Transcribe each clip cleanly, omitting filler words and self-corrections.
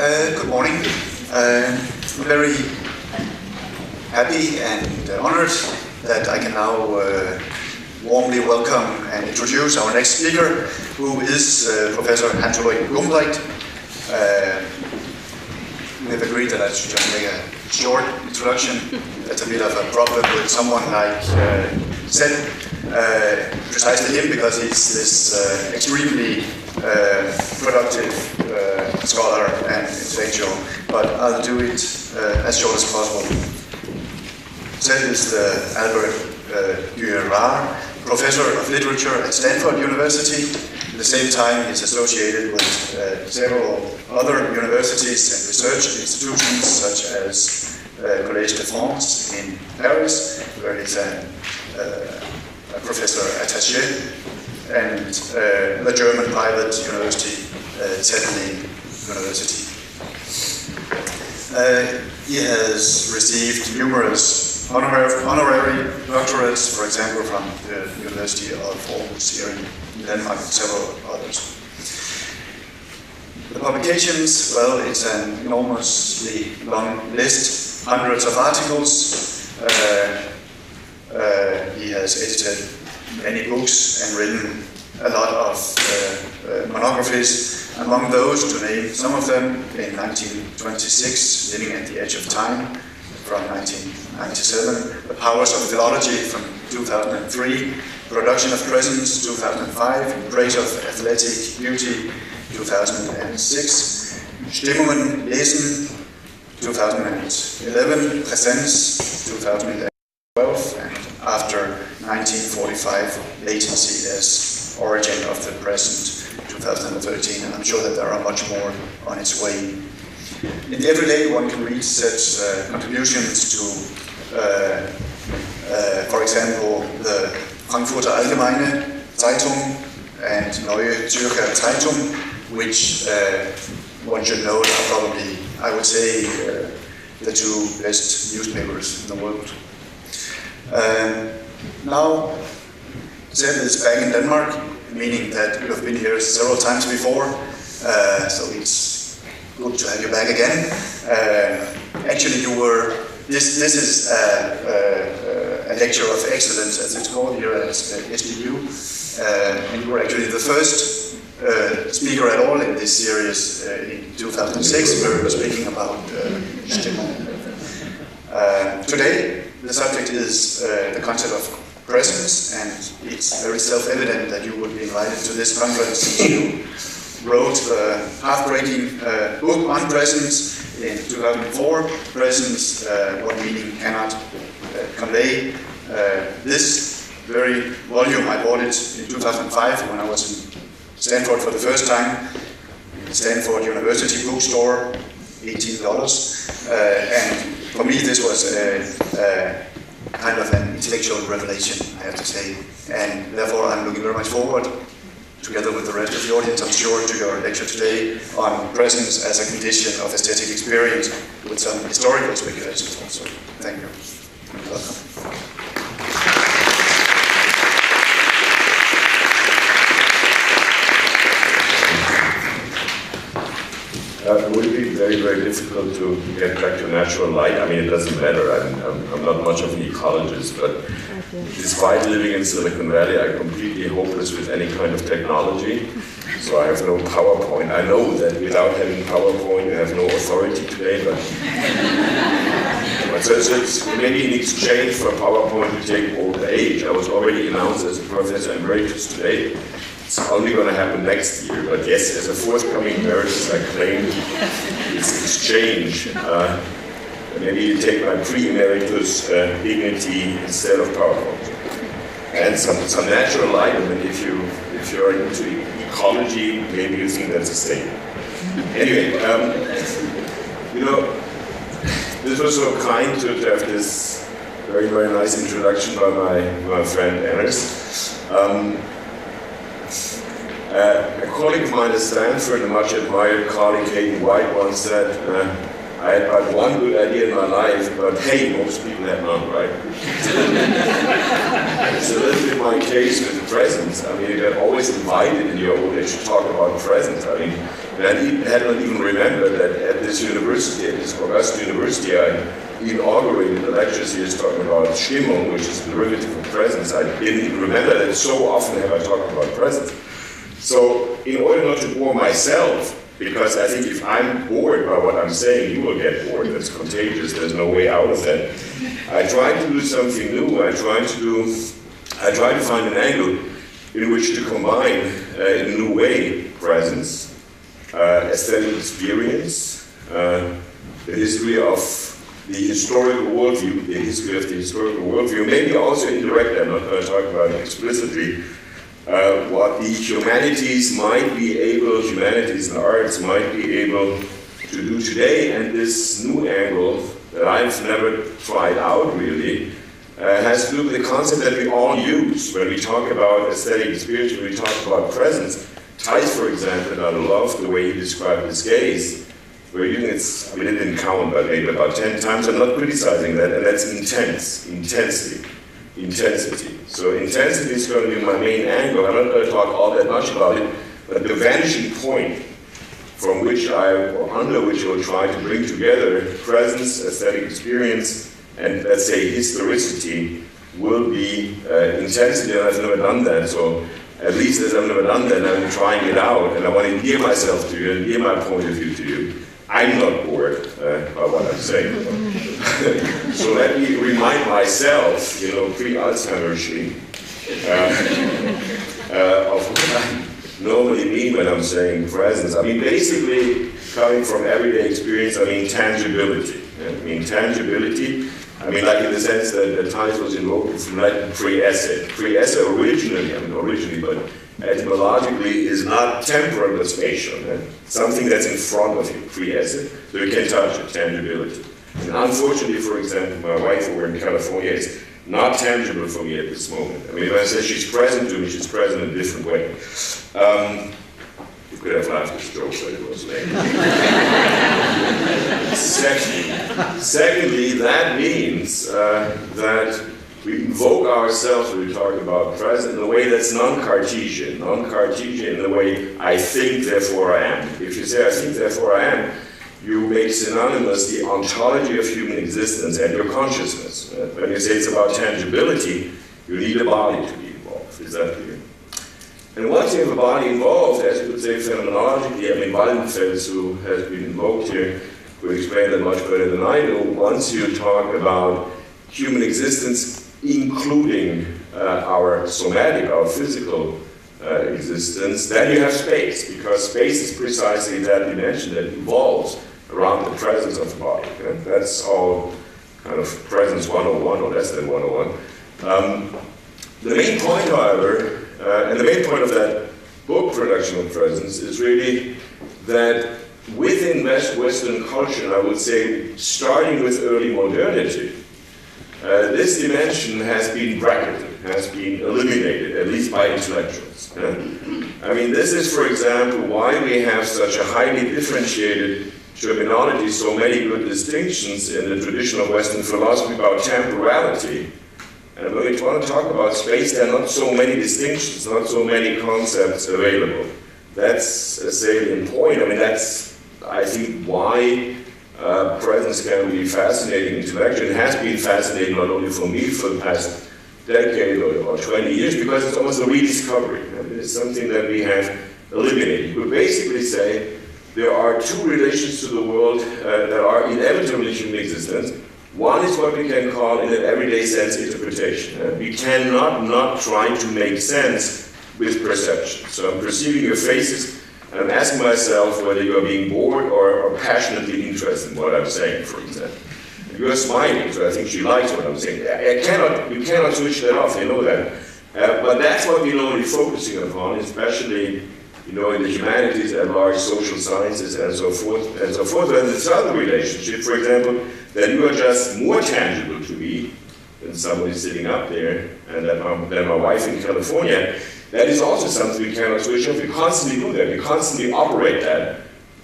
Good morning. I'm very happy and honored that I can now warmly welcome and introduce our next speaker, who is Professor Ulrich Gumbrecht. We have agreed that I should just make a short introduction. That's a bit of a problem with someone like Sen, precisely him, because he's this extremely productive scholar and intellectual, but I'll do it as short as possible. Sen is the Albert Guerard Professor of Literature at Stanford University. At the same time, he's associated with several other universities and research institutions, such as Collège de France in Paris, where he's a professor attaché, and the German private university, Zeppelin University. He has received numerous honorary doctorates, for example, from the University of Aarhus here in Denmark, and several others. The publications, well, it's an enormously long list, hundreds of articles. He has edited many books and written a lot of monographies. Among those, to name some of them, in 1926, Living at the Edge of Time, from 1997, The Powers of Philology from 2003, Production of Presence, 2005, Praise of Athletic Beauty, 2006, Stimmungen lesen, 2011, Präsenz, 2012, and after 1945, Latency as Origin of the Present, 2013, and I'm sure that there are much more on its way. In the everyday, one can read such contributions to, for example, the Frankfurter Allgemeine Zeitung and Neue Zürcher Zeitung, which one should know are probably, I would say, the two best newspapers in the world. Now, Sen is back in Denmark, meaning that you have been here several times before, so it's good to have you back again. Actually, you were, this is a lecture of excellence, as it's called here at SDU, and you were actually the first speaker at all in this series in 2006, where we were speaking about Stimmung. Today, the subject is the concept of presence, and it's very self-evident that you would be invited to this conference since you wrote a half-breaking book on presence in 2004, Presence, What Meaning Cannot Convey. This very volume, I bought it in 2005 when I was in Stanford for the first time, Stanford University bookstore, $18. And for me, this was a kind of an intellectual revelation, I have to say, and therefore I'm looking very much forward, together with the rest of the audience, I'm sure, to your lecture today on presence as a condition of aesthetic experience, with some historical speculations also. Thank you. Welcome. It would be very, very difficult to get back to natural light. I mean, it doesn't matter. I'm not much of an ecologist, but despite living in Silicon Valley, I'm completely hopeless with any kind of technology. So I have no PowerPoint. I know that without having PowerPoint, you have no authority today, but so it's maybe in exchange for PowerPoint to take old age. I was already announced as a professor emeritus today. It's only going to happen next year, but yes, as a forthcoming emeritus, I claim this exchange. Maybe you take my pre-emeritus dignity instead of PowerPoint. And some natural light. I mean, if you're into ecology, maybe you think that's a statement. Anyway, you know, this was so kind to have this very, very nice introduction by my friend Anders. A colleague of mine at Stanford, a much admired colleague, Hayden White, once said, I had about one good idea in my life, but hey, most people have none, right? It's a little bit my case with the presence. I mean, you get always invited in your old age to talk about presence. I mean, I had not even remembered that at this university, at this August University, I inaugurated the lecture series talking about Stimmung, which is the derivative of presence. I didn't even remember that so often have I talked about presence. So, in order not to bore myself, because I think if I'm bored by what I'm saying, you will get bored. That's contagious. There's no way out of that. I try to do something new. I try to find an angle in which to combine, in a new way, presence, aesthetic experience, the history of the historical worldview, maybe also indirectly. I'm not going to talk about it explicitly. What the humanities and arts might be able to do today, and this new angle that I've never tried out really, has to do with the concept that we all use when we talk about aesthetic experience, when we talk about presence. Theis, for example, and I love the way he described his gaze, we're using it, I mean, it didn't count, but maybe about 10 times. I'm not criticizing that, and that's intensity. So intensity is going to be my main angle. I'm not going to talk all that much about it, but the vanishing point from which under which I will try to bring together presence, aesthetic experience, and let's say historicity will be intensity, and I've never done that. So at least as I've never done that, I'm trying it out, and I want to endear myself to you, and endear my point of view to you. I'm not bored by what I'm saying. So let me remind myself, pre-Alzheimer's-ly, of what I normally mean when I'm saying presence. I mean, basically, coming from everyday experience, I mean tangibility. I mean, like in the sense that Theis was invoked from Latin pre-esse. Pre-esse originally, but etymologically is not temporal but spatial. Something that's in front of you, pre-esse, so you can touch it, tangibility. And unfortunately, for example, my wife over in California is not tangible for me at this moment. I mean, when I say she's present to me, she's present in a different way. You could have laughed at this joke, but it was lame. Secondly, that means that we invoke ourselves when we talk about present in a way that's non-Cartesian. Non-Cartesian in the way I think, therefore I am. If you say I think, therefore I am, you make synonymous the ontology of human existence and your consciousness. When you say it's about tangibility, you need a body to be involved. Is that clear? And once you have a body involved, as you could say phenomenologically, I mean, Waldenfels, who has been invoked here, could explain that much better than I do. Once you talk about human existence, including our somatic, our physical existence, then you have space, because space is precisely that dimension that evolves around the presence of the body. Okay? That's all kind of presence 101, or less than 101. The main point, however, and the main point of that book, Production of Presence, is really that within Western culture, and I would say starting with early modernity, this dimension has been bracketed, has been eliminated, at least by intellectuals. I mean, this is, for example, why we have such a highly differentiated terminology, so many good distinctions in the tradition of Western philosophy about temporality. And when we want to talk about space, there are not so many distinctions, not so many concepts available. That's a salient point. I mean, that's, I think, why presence can be fascinating intellectually. It has been fascinating not only for me for the past decade or 20 years, because it's almost a rediscovery. It's something that we have eliminated. We basically say there are two relations to the world that are inevitable in human existence. One is what we can call, in an everyday sense, interpretation. We cannot not try to make sense with perception. So I'm perceiving your faces, and I'm asking myself whether you are being bored or passionately interested in what I'm saying, for example. You are smiling, so I think she likes what I'm saying. You cannot switch that off, you know that. But that's what we're normally focusing upon, especially in the humanities and large social sciences and so forth and so forth. And this other relationship, for example, that you are just more tangible to me than somebody sitting up there and than my wife in California. That is also something we cannot switch off. We constantly do that. We constantly operate that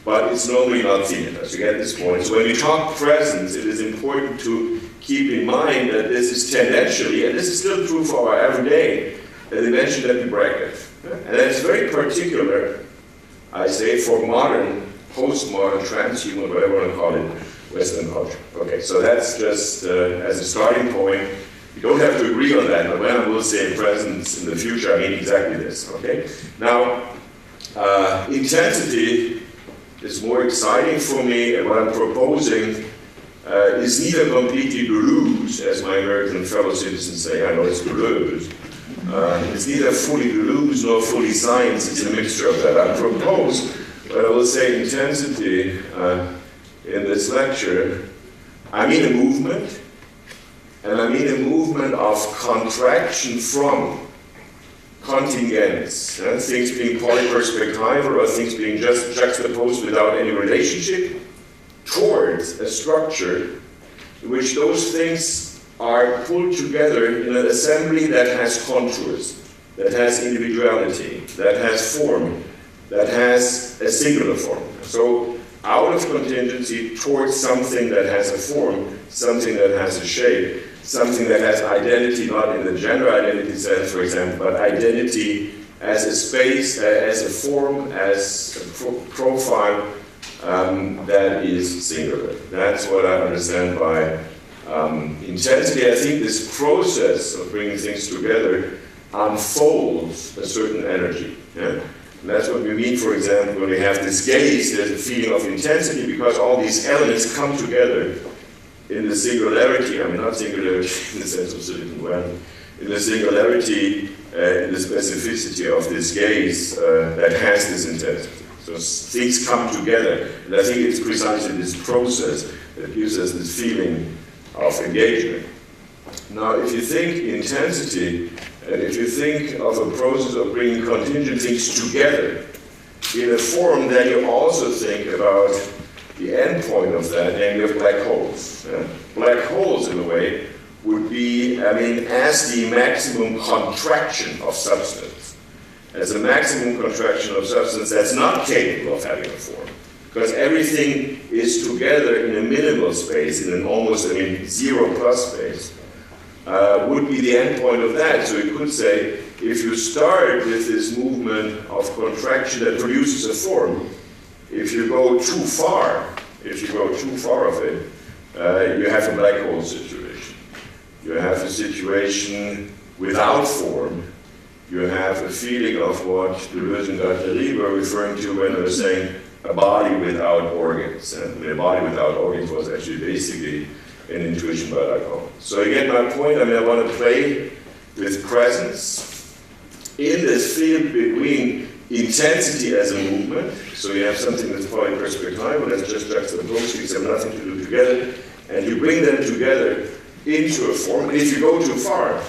but it's normally not seen as you get this point. So when we talk presence, it is important to keep in mind that this is tendentially, and this is still true for our everyday, a dimension that we bracket. And that's very particular, I say, for modern, postmodern, transhuman, whatever you want to call it, Western culture. Okay, so that's just as a starting point. You don't have to agree on that, but when I will say presence in the future, I mean exactly this, okay? Now, intensity is more exciting for me, and what I'm proposing is neither completely deluge, as my American fellow citizens say, I know it's deluge. It's neither fully deluge nor fully science, it's a mixture of that. I propose, but I will say intensity in this lecture, I mean a movement, and I mean a movement of contraction from contingents, things being polyperspectival or things being just juxtaposed without any relationship, towards a structure in which those things are pulled together in an assembly that has contours, that has individuality, that has form, that has a singular form. So out of contingency towards something that has a form, something that has a shape, something that has identity, not in the gender identity sense, for example, but identity as a space, as a form, as a profile that is singular. That's what I understand by intensity. I think this process of bringing things together unfolds a certain energy. Yeah? And that's what we mean, for example, when we have this gaze, there's a feeling of intensity because all these elements come together in the singularity, I mean not singularity in the sense of Silicon Valley, in the singularity, in the specificity of this gaze that has this intensity. So things come together, and I think it's precisely this process that gives us this feeling of engagement. Now, if you think intensity, and if you think of a process of bringing contingent things together in a form, then you also think about the end point of that, namely of black holes. Black holes, in a way, would be, I mean, as the maximum contraction of substance, as a maximum contraction of substance that's not capable of having a form. Because everything is together in a minimal space, in an almost, I mean, zero plus space, would be the end point of that. So you could say, if you start with this movement of contraction that produces a form, if you go too far of it, you have a black hole situation. You have a situation without form. You have a feeling of what Deleuze and Guattari were referring to when they were saying a body without organs. And a body without organs was actually basically an intuition by Lacan. So you get my point. I mean, I want to play with presence in this field between intensity as a movement. So you have something that's polyperspectival, that's just juxtaposed, these have nothing to do together, and you bring them together into a form. And if you go too far,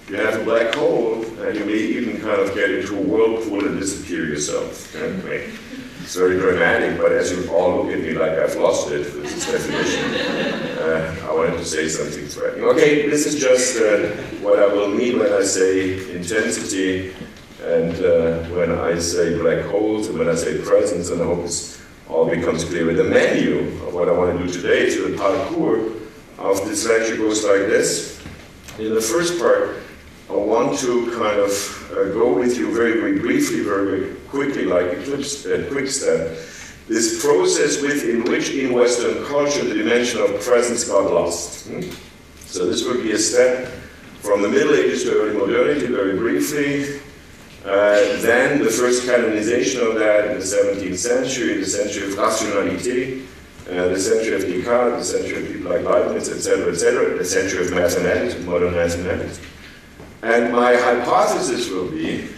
you have a black hole, and you may even kind of get into a whirlpool and disappear yourself. Okay. It's very dramatic, but as you all look at me like I've lost it with this definition, I wanted to say something threatening. Okay, this is just what I will mean when I say intensity, and when I say black holes, and when I say presence, and I hope this all becomes clear. With the menu of what I want to do today, to the parkour of this lecture goes like this. In the first part, I want to kind of go with you very, very briefly, very, very quickly, like a quick step, this process within which in Western culture the dimension of presence got lost. So this would be a step from the Middle Ages to early modernity, very briefly. Then the first canonization of that in the 17th century, the century of rationalité, the century of Descartes, the century of people like Leibniz, etc., the century of mathematics, modern mathematics. And my hypothesis will be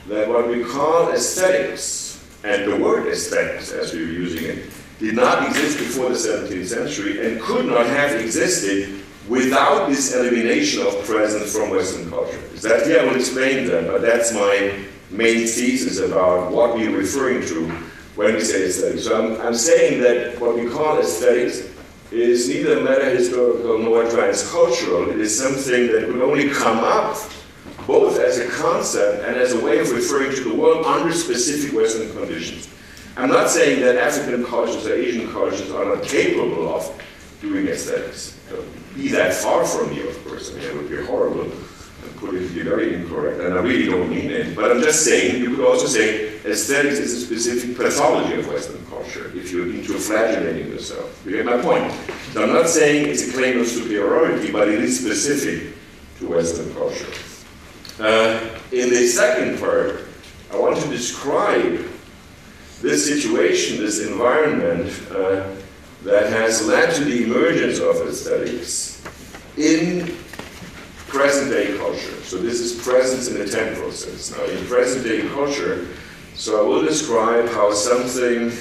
that what we call aesthetics, and the word aesthetics as we were using it, did not exist before the 17th century and could not have existed without this elimination of presence from Western culture. Is that clear? I will explain that, but that's my main thesis about what we're referring to when we say aesthetics. So I'm saying that what we call aesthetics is neither meta-historical nor transcultural. It is something that could only come up both as a concept and as a way of referring to the world under specific Western conditions. I'm not saying that African cultures or Asian cultures are not capable of doing aesthetics. Be that far from me, of course. I mean, it would be horrible and politically very incorrect, and I really don't mean it. But I'm just saying, you could also say aesthetics is a specific pathology of Western culture if you're into flagellating yourself. You get my point? So I'm not saying it's a claim of superiority, but it is specific to Western culture. In the second part, I want to describe this situation, this environment that has led to the emergence of aesthetics in present-day culture. So this is presence in a temporal sense. Now, in present-day culture, so I will describe how something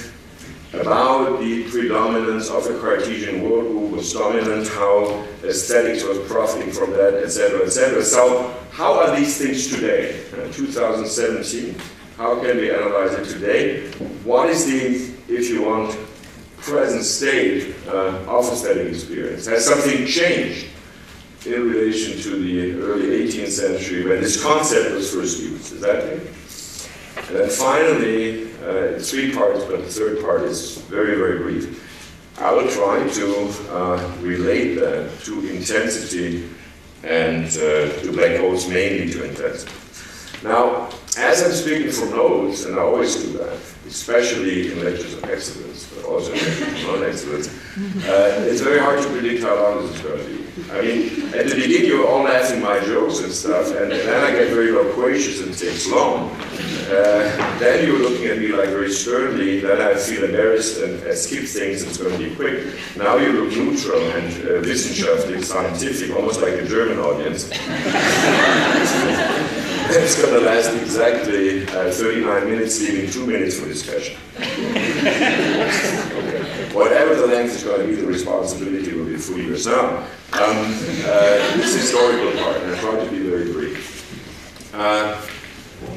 about the predominance of a Cartesian worldview was dominant, how aesthetics was profiting from that, etc., etc. So how are these things today? 2017, how can we analyze it today? What is the, if you want, present state of aesthetic experience? Has something changed in relation to the early 18th century when this concept was first used? Is that it? And then finally, three parts, but the third part is very, very brief. I will try to relate that to intensity and to black holes, mainly to intensity. Now, as I'm speaking from notes, and I always do that, especially in lectures of excellence, but also in lectures of non-excellence, it's very hard to predict how long this is going to be. I mean, at the beginning you're all laughing my jokes and stuff, and then I get very loquacious and it takes long. Then you're looking at me like very sternly, then I feel embarrassed and I skip things and it's going to be quick. Now you look neutral and wissenschaftlich, scientific, almost like a German audience. It's going to last exactly 39 minutes, leaving 2 minutes for discussion. Okay. Whatever the length is going to be, the responsibility will be fully yours. Now, this historical part, and I'll try to be very brief.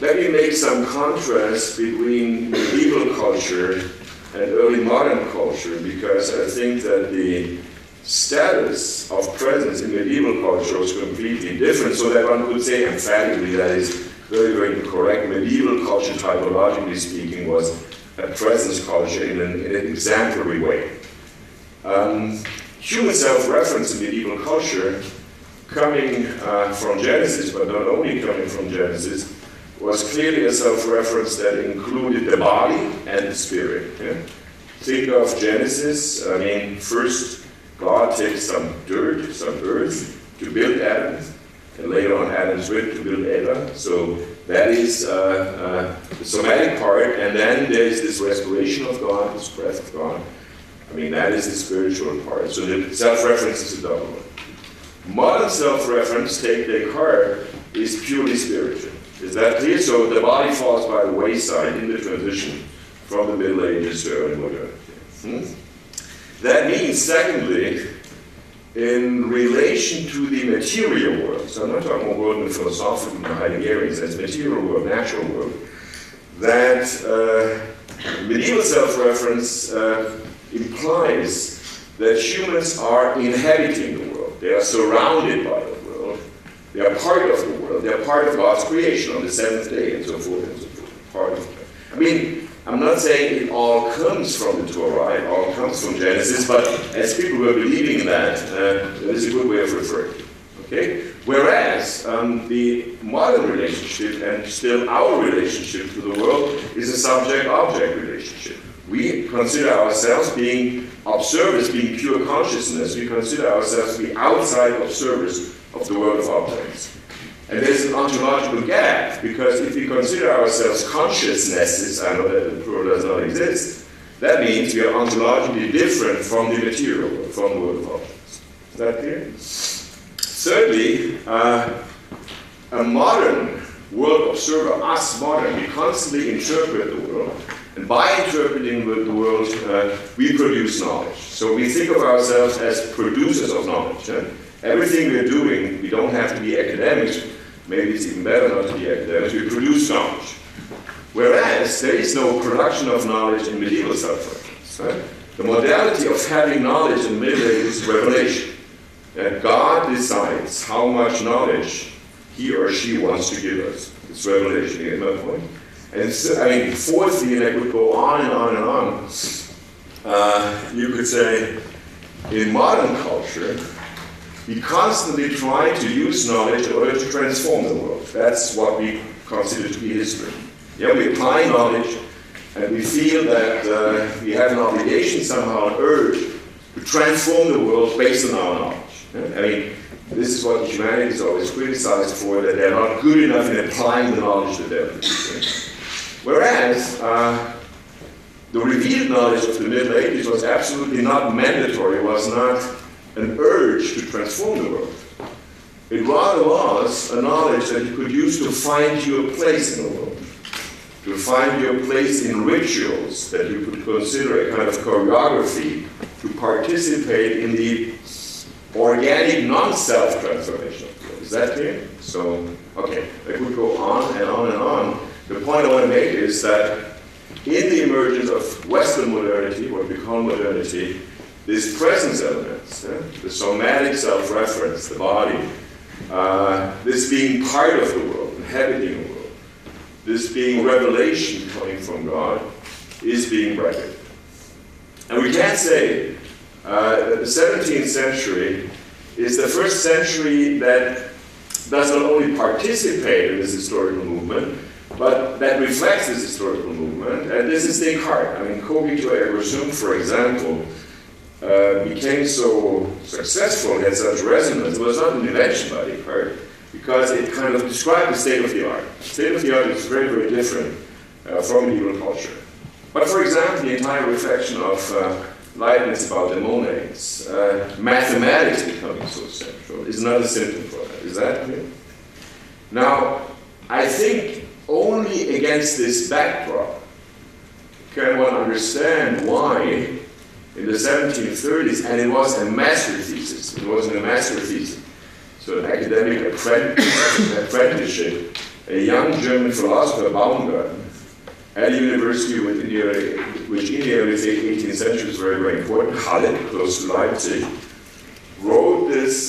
Let me make some contrast between medieval culture and early modern culture, because I think that the status of presence in medieval culture was completely different, so that one could say emphatically that is very, very incorrect. Medieval culture, typologically speaking, was a presence culture in an exemplary way. Human self-reference in medieval culture, coming from Genesis, but not only coming from Genesis, was clearly a self-reference that included the body and the spirit. Yeah? Think of Genesis. I mean, first God takes some dirt, some earth, to build Adam, and later on Adam's rib to build Eva. So that is the somatic part, and then there's this respiration of God, this breath of God. I mean, that is the spiritual part. So the self-reference is a double one. Modern self-reference, take Descartes, is purely spiritual. Is that clear? So the body falls by the wayside in the transition from the Middle Ages to early modernity. That means, secondly, in relation to the material world, so I'm not talking about world in the philosophical and Heideggerian sense, material world, natural world, that medieval self-reference implies that humans are inhabiting the world. They are surrounded by the world. They are part of the world. They are part of God's creation on the seventh day, and so forth and so forth. Part of it. I mean, I'm not saying it all comes from the Torah, it all comes from Genesis, but as people were believing in that, that is a good way of referring to it. Okay? Whereas the modern relationship, and still our relationship to the world, is a subject-object relationship. We consider ourselves being observers, being pure consciousness. We consider ourselves to be outside observers of the world of objects. And there's an ontological gap, because if we consider ourselves consciousnesses, I know that the plural does not exist, that means we are ontologically different from the material world, from the world of objects. Is that clear? Thirdly, a modern world observer, us modern, we constantly interpret the world, and by interpreting the world, we produce knowledge. So we think of ourselves as producers of knowledge. Everything we're doing, we don't have to be academics. Maybe it's even better not to be academics. We produce knowledge. Whereas there is no production of knowledge in medieval self-reference. The modality of having knowledge in the Middle Ages is revelation. God decides how much knowledge he or she wants to give us. It's revelation, you get my point? And so, I mean, fourthly, and I could go on and on and on, you could say, in modern culture, we constantly try to use knowledge in order to transform the world. That's what we consider to be history. Yeah, we apply knowledge, and we feel that we have an obligation, somehow, an urge, to transform the world based on our knowledge. Yeah? I mean, this is what humanity is always criticized for, that they're not good enough in applying the knowledge that they're producing. Whereas, the revealed knowledge of the Middle Ages was absolutely not mandatory, was not an urge to transform the world. It rather was a knowledge that you could use to find your place in the world, to find your place in rituals that you could consider a kind of choreography, to participate in the organic non-self transformation of the world. Is that clear? So, okay, I could go on and on and on. The point I want to make is that in the emergence of Western modernity, what we call modernity, these presence elements, the somatic self-reference, the body, this being part of the world, inhabiting the world, this being revelation coming from God, is being reckoned. And we can't say that the 17th century is the first century that does not only participate in this historical movement, but that reflects this historical movement, and this is Descartes. I mean, cogito ergo sum, for example, became so successful, had such resonance. It was not an invention by Descartes, because it kind of described the state of the art. The state of the art is very, very different from medieval culture. But for example, the entire reflection of Leibniz about the monads, mathematics becoming so central, is another symptom for that. Is that clear? Now, I think only against this backdrop can one understand why in the 1730s, and it was a master thesis, it wasn't a master thesis, so an academic apprenticeship, a young German philosopher, Baumgarten, at a university which in the early 18th century was very, very important, Halle, close to Leipzig, wrote this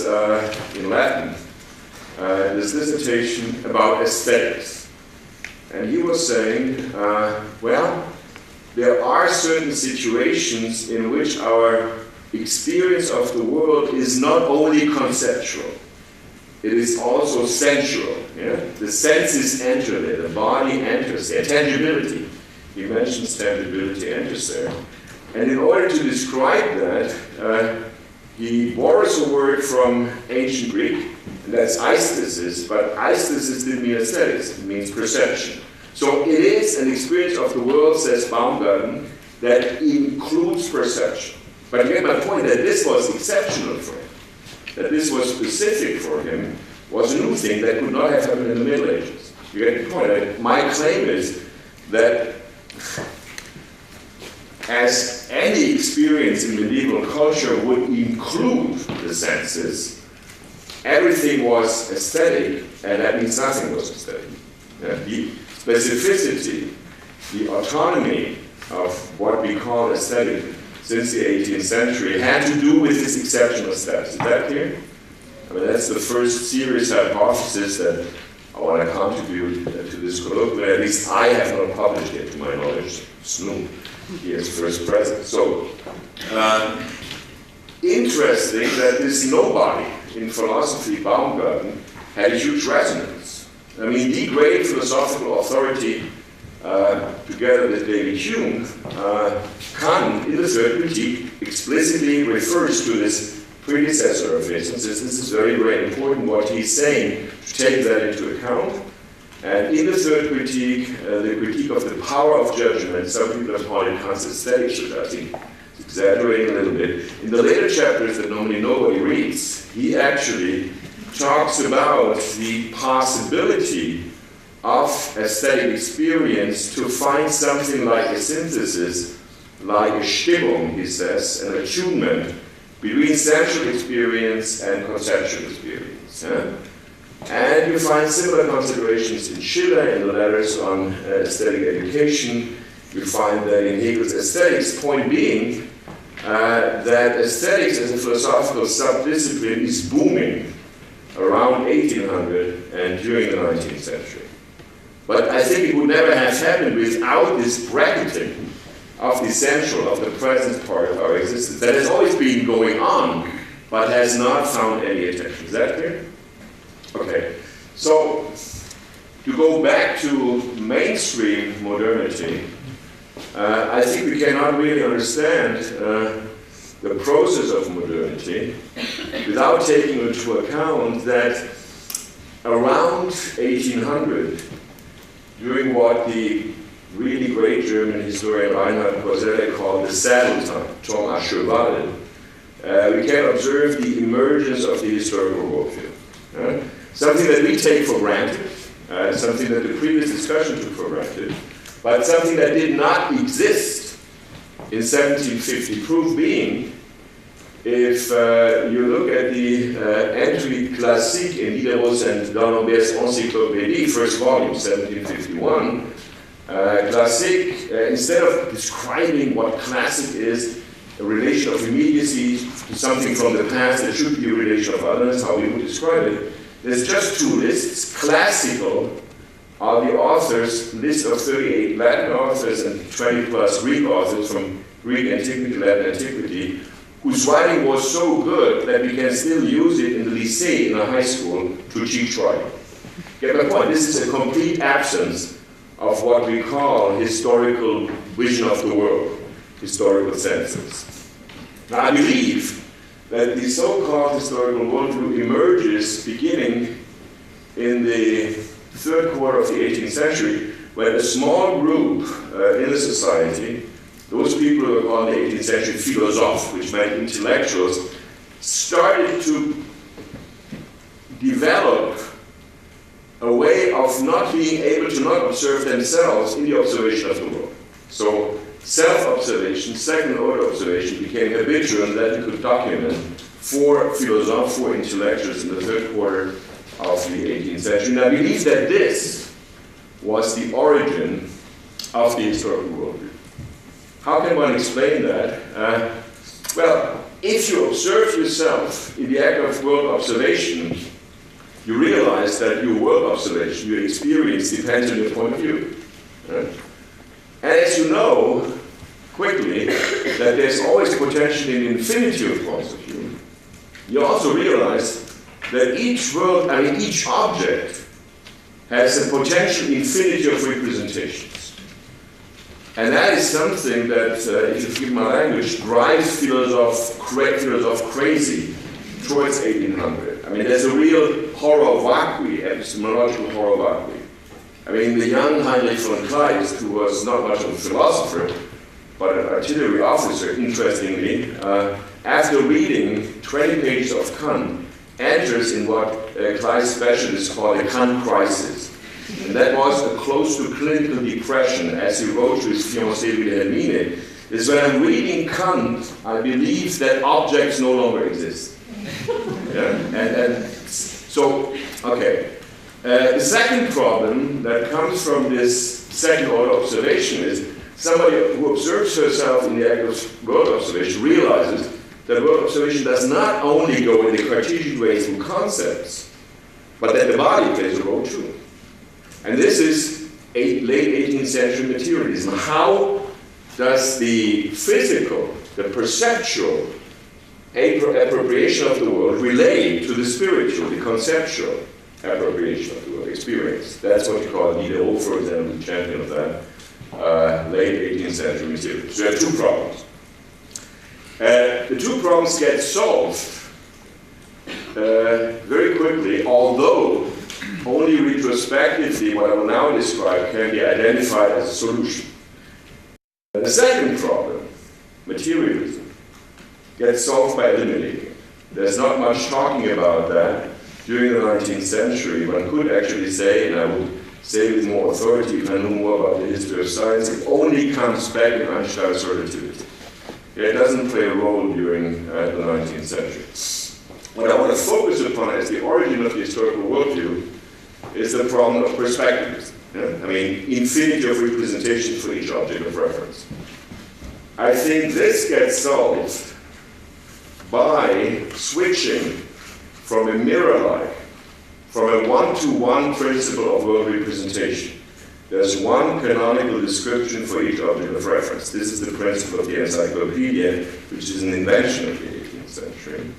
in Latin, this dissertation about aesthetics. And he was saying, well, there are certain situations in which our experience of the world is not only conceptual, it is also sensual. Yeah? The senses enter there, the body enters there, tangibility. He mentions tangibility enters there. And in order to describe that, he borrows a word from ancient Greek, and that's aesthesis, but aesthesis didn't mean aesthetics, it means perception. So it is an experience of the world, says Baumgarten, that includes perception. But you get my point, that this was exceptional for him, that this was specific for him, was a new thing that could not have happened in the Middle Ages. You get the point. My claim is that as any experience in medieval culture would include the senses, everything was aesthetic, and that means nothing was aesthetic. The specificity, the autonomy of what we call aesthetic since the 18th century had to do with this exceptional status. Is that clear? I mean, that's the first serious hypothesis that I want to contribute to this colloquium. At least I have not published it, to my knowledge. Snoop, he is first present. So, interesting that this nobody in philosophy, Baumgarten, had a huge resonance. I mean, the great philosophical authority, together with David Hume, Kant, in the Third Critique, explicitly refers to this predecessor of his, and says this is very, very important what he's saying, to take that into account. And in the Third Critique, the critique of the power of judgment, some people have called it Kant's aesthetics, which I think is exaggerating a little bit. In the later chapters that normally nobody reads, he actually talks about the possibility of aesthetic experience to find something like a synthesis, like a Stimmung, he says, an attunement between sensual experience and conceptual experience. And you find similar considerations in Schiller in the letters on aesthetic education. You find that in Hegel's aesthetics, point being that aesthetics as a philosophical subdiscipline is booming around 1800 and during the 19th century. But I think it would never have happened without this bracketing of the central, of the present part of our existence that has always been going on, but has not found any attention. Is that clear? Okay. So, to go back to mainstream modernity, I think we cannot really understand the process of modernity without taking into account that around 1800, during what the really great German historian Reinhard Koselleck called the saddle time, Temps à cheval, we can observe the emergence of the historical worldview. Something that we take for granted, something that the previous discussion took for granted, but something that did not exist in 1750, proof being, if you look at the entry classique in Diderot's and d'Alembert's Encyclopédie, first volume, 1751, classique, instead of describing what classic is, a relation of immediacy to something from the past that should be a relation of others, how we would describe it, there's just two lists. Classical are the authors, list of 38 Latin authors and 20 plus Greek authors from Greek antiquity, Latin antiquity, whose writing was so good that we can still use it in the lycée, in a high school, to teach writing. Get my point? This is a complete absence of what we call historical vision of the world, historical senses. Now, I believe that the so-called historical worldview emerges beginning in the third quarter of the 18th century, when a small group in a society, those people who were called in the 18th century philosophes, which meant intellectuals, started to develop a way of not being able to not observe themselves in the observation of the world. So self-observation, second-order observation became habitual, and that you could document for philosophes, for intellectuals in the third quarter of the 18th century. And I believe that this was the origin of the historical worldview. How can one explain that? Well, if you observe yourself in the act of world observation, you realize that your world observation, your experience, depends on your point of view. Right? And as you know, quickly, that there's always potentially an infinity of points of view, you also realize that each object has a potential infinity of representations. And that is something that, if you forgive my language, drives philosophes crazy towards 1800. I mean, there's a real horror vacui, epistemological horror vacui. I mean, the young Heinrich von Kleist, who was not much of a philosopher, but an artillery officer, interestingly, after reading 20 pages of Kant, enters in what Kleist specialists call a Kant crisis. And that was a close to clinical depression, as he wrote to his fiancée Wilhelmine, is when I'm reading Kant, I believe that objects no longer exist. Yeah? And so, okay. The second problem that comes from this second order observation is somebody who observes herself in the act of world observation realizes that world observation does not only go in the Cartesian way through concepts, but that the body plays a role too. And this is late 18th century materialism. How does the physical, the perceptual appropriation of the world relate to the spiritual, the conceptual appropriation of the world, experience? That's what you call Diderot, for example, the champion of that, late 18th century materialism. So you have two problems. The two problems get solved very quickly, although only retrospectively what I will now describe can be identified as a solution. The second problem, materialism, gets solved by eliminating it. There's not much talking about that during the 19th century. One could actually say, and I would say with more authority if I knew more about the history of science, it only comes back in Einstein's relativity. It doesn't play a role during the 19th century. What I want to focus upon as the origin of the historical worldview is the problem of perspectives. I mean, infinity of representations for each object of reference. I think this gets solved by switching from a mirror-like, from a one-to-one principle of world representation, There's one canonical description for each object of reference. This is the principle of the encyclopedia, which is an invention of the 18th century,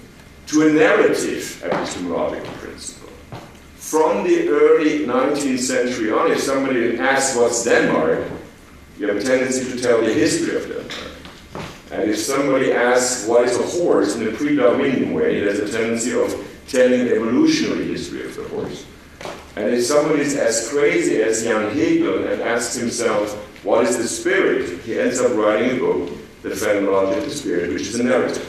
to a narrative epistemological principle. From the early 19th century on, if somebody asks what's Denmark, you have a tendency to tell the history of Denmark. And if somebody asks what is a horse in a pre-Darwinian way, there's a tendency of telling the evolutionary history of the horse. And if somebody is as crazy as Jan Hegel and asks himself, what is the spirit? He ends up writing a book, The Phenomenology of the Spirit, which is a narrative.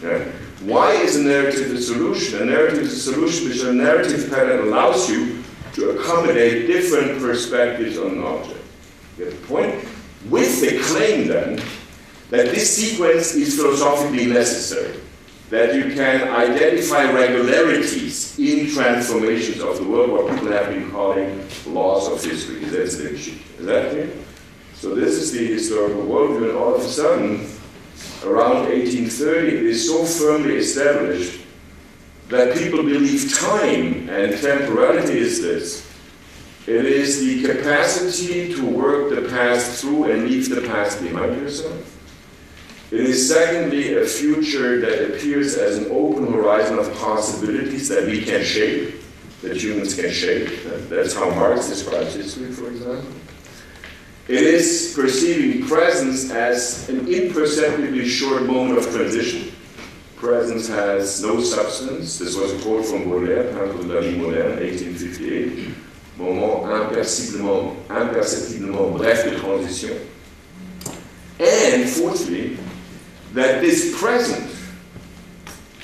Yeah. Why is a narrative a solution? A narrative is a solution which a narrative pattern allows you to accommodate different perspectives on an object. You get the point? With the claim, then, that this sequence is philosophically necessary, that you can identify regularities in transformations of the world, what people have been calling laws of history. Is that clear? So this is the historical worldview, and all of a sudden, around 1830, it is so firmly established that people believe time and temporality is this. It is the capacity to work the past through and leave the past behind yourself. It is secondly a future that appears as an open horizon of possibilities that we can shape, that humans can shape. That's how Marx describes history, for example. It is perceiving presence as an imperceptibly short moment of transition. Presence has no substance. This was a quote from Baudelaire, Peintre de la vie moderne, 1858. Moment imperceptiblement bref de transition. And fourthly, that this present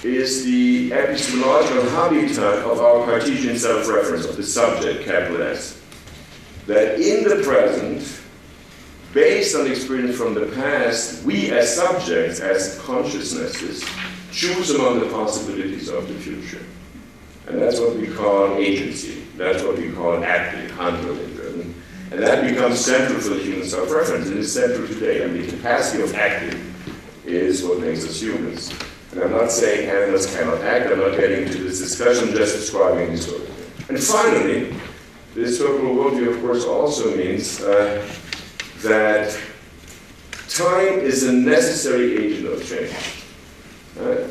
is the epistemological habitat of our Cartesian self-reference, of the subject, capital S. That in the present, based on experience from the past, we as subjects, as consciousnesses, choose among the possibilities of the future. And that's what we call agency. That's what we call active, handling. And that becomes central for the human self-reference. It is central today. And the capacity of acting is what makes us humans. And I'm not saying animals cannot act. I'm not getting into this discussion. I'm just describing historical. And finally, the historical worldview, of course, also means that time is a necessary agent of change.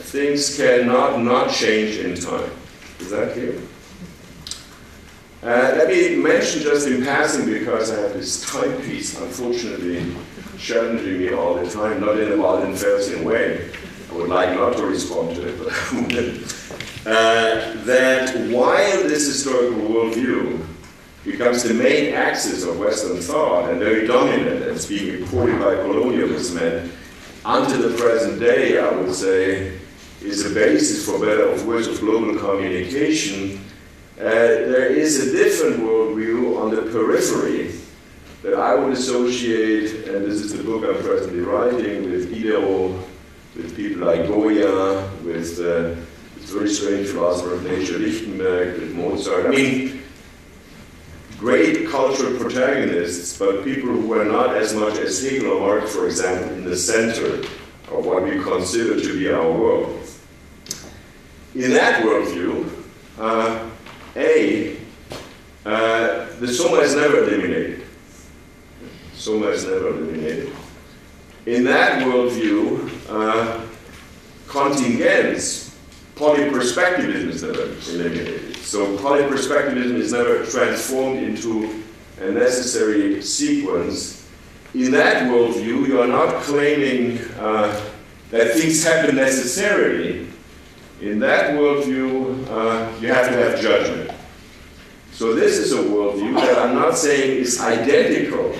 Things cannot not change in time. Is that clear? Let me mention just in passing, because I have this timepiece, unfortunately, challenging me all the time, not in a Waldenfelsian way. I would like not to respond to it, but I would. That while this historical worldview becomes the main axis of Western thought and very dominant and being imported by colonialism, and until the present day, I would say, is a basis, for better or worse, of global communication, there is a different worldview on the periphery that I would associate, and this is the book I'm presently writing, with Diderot, with people like Goya, with this very strange philosopher of nature, Lichtenberg, with Mozart. I mean, great cultural protagonists, but people who were not as much as Hegel or Marx, for example, in the center of what we consider to be our world. In that worldview, the soma is never eliminated. Soma is never eliminated. In that worldview, contingents, polyperspectivism is never eliminated. So polyperspectivism is never transformed into a necessary sequence. In that worldview, you are not claiming that things happen necessarily. In that worldview, you have to have judgment. So this is a worldview that I'm not saying is identical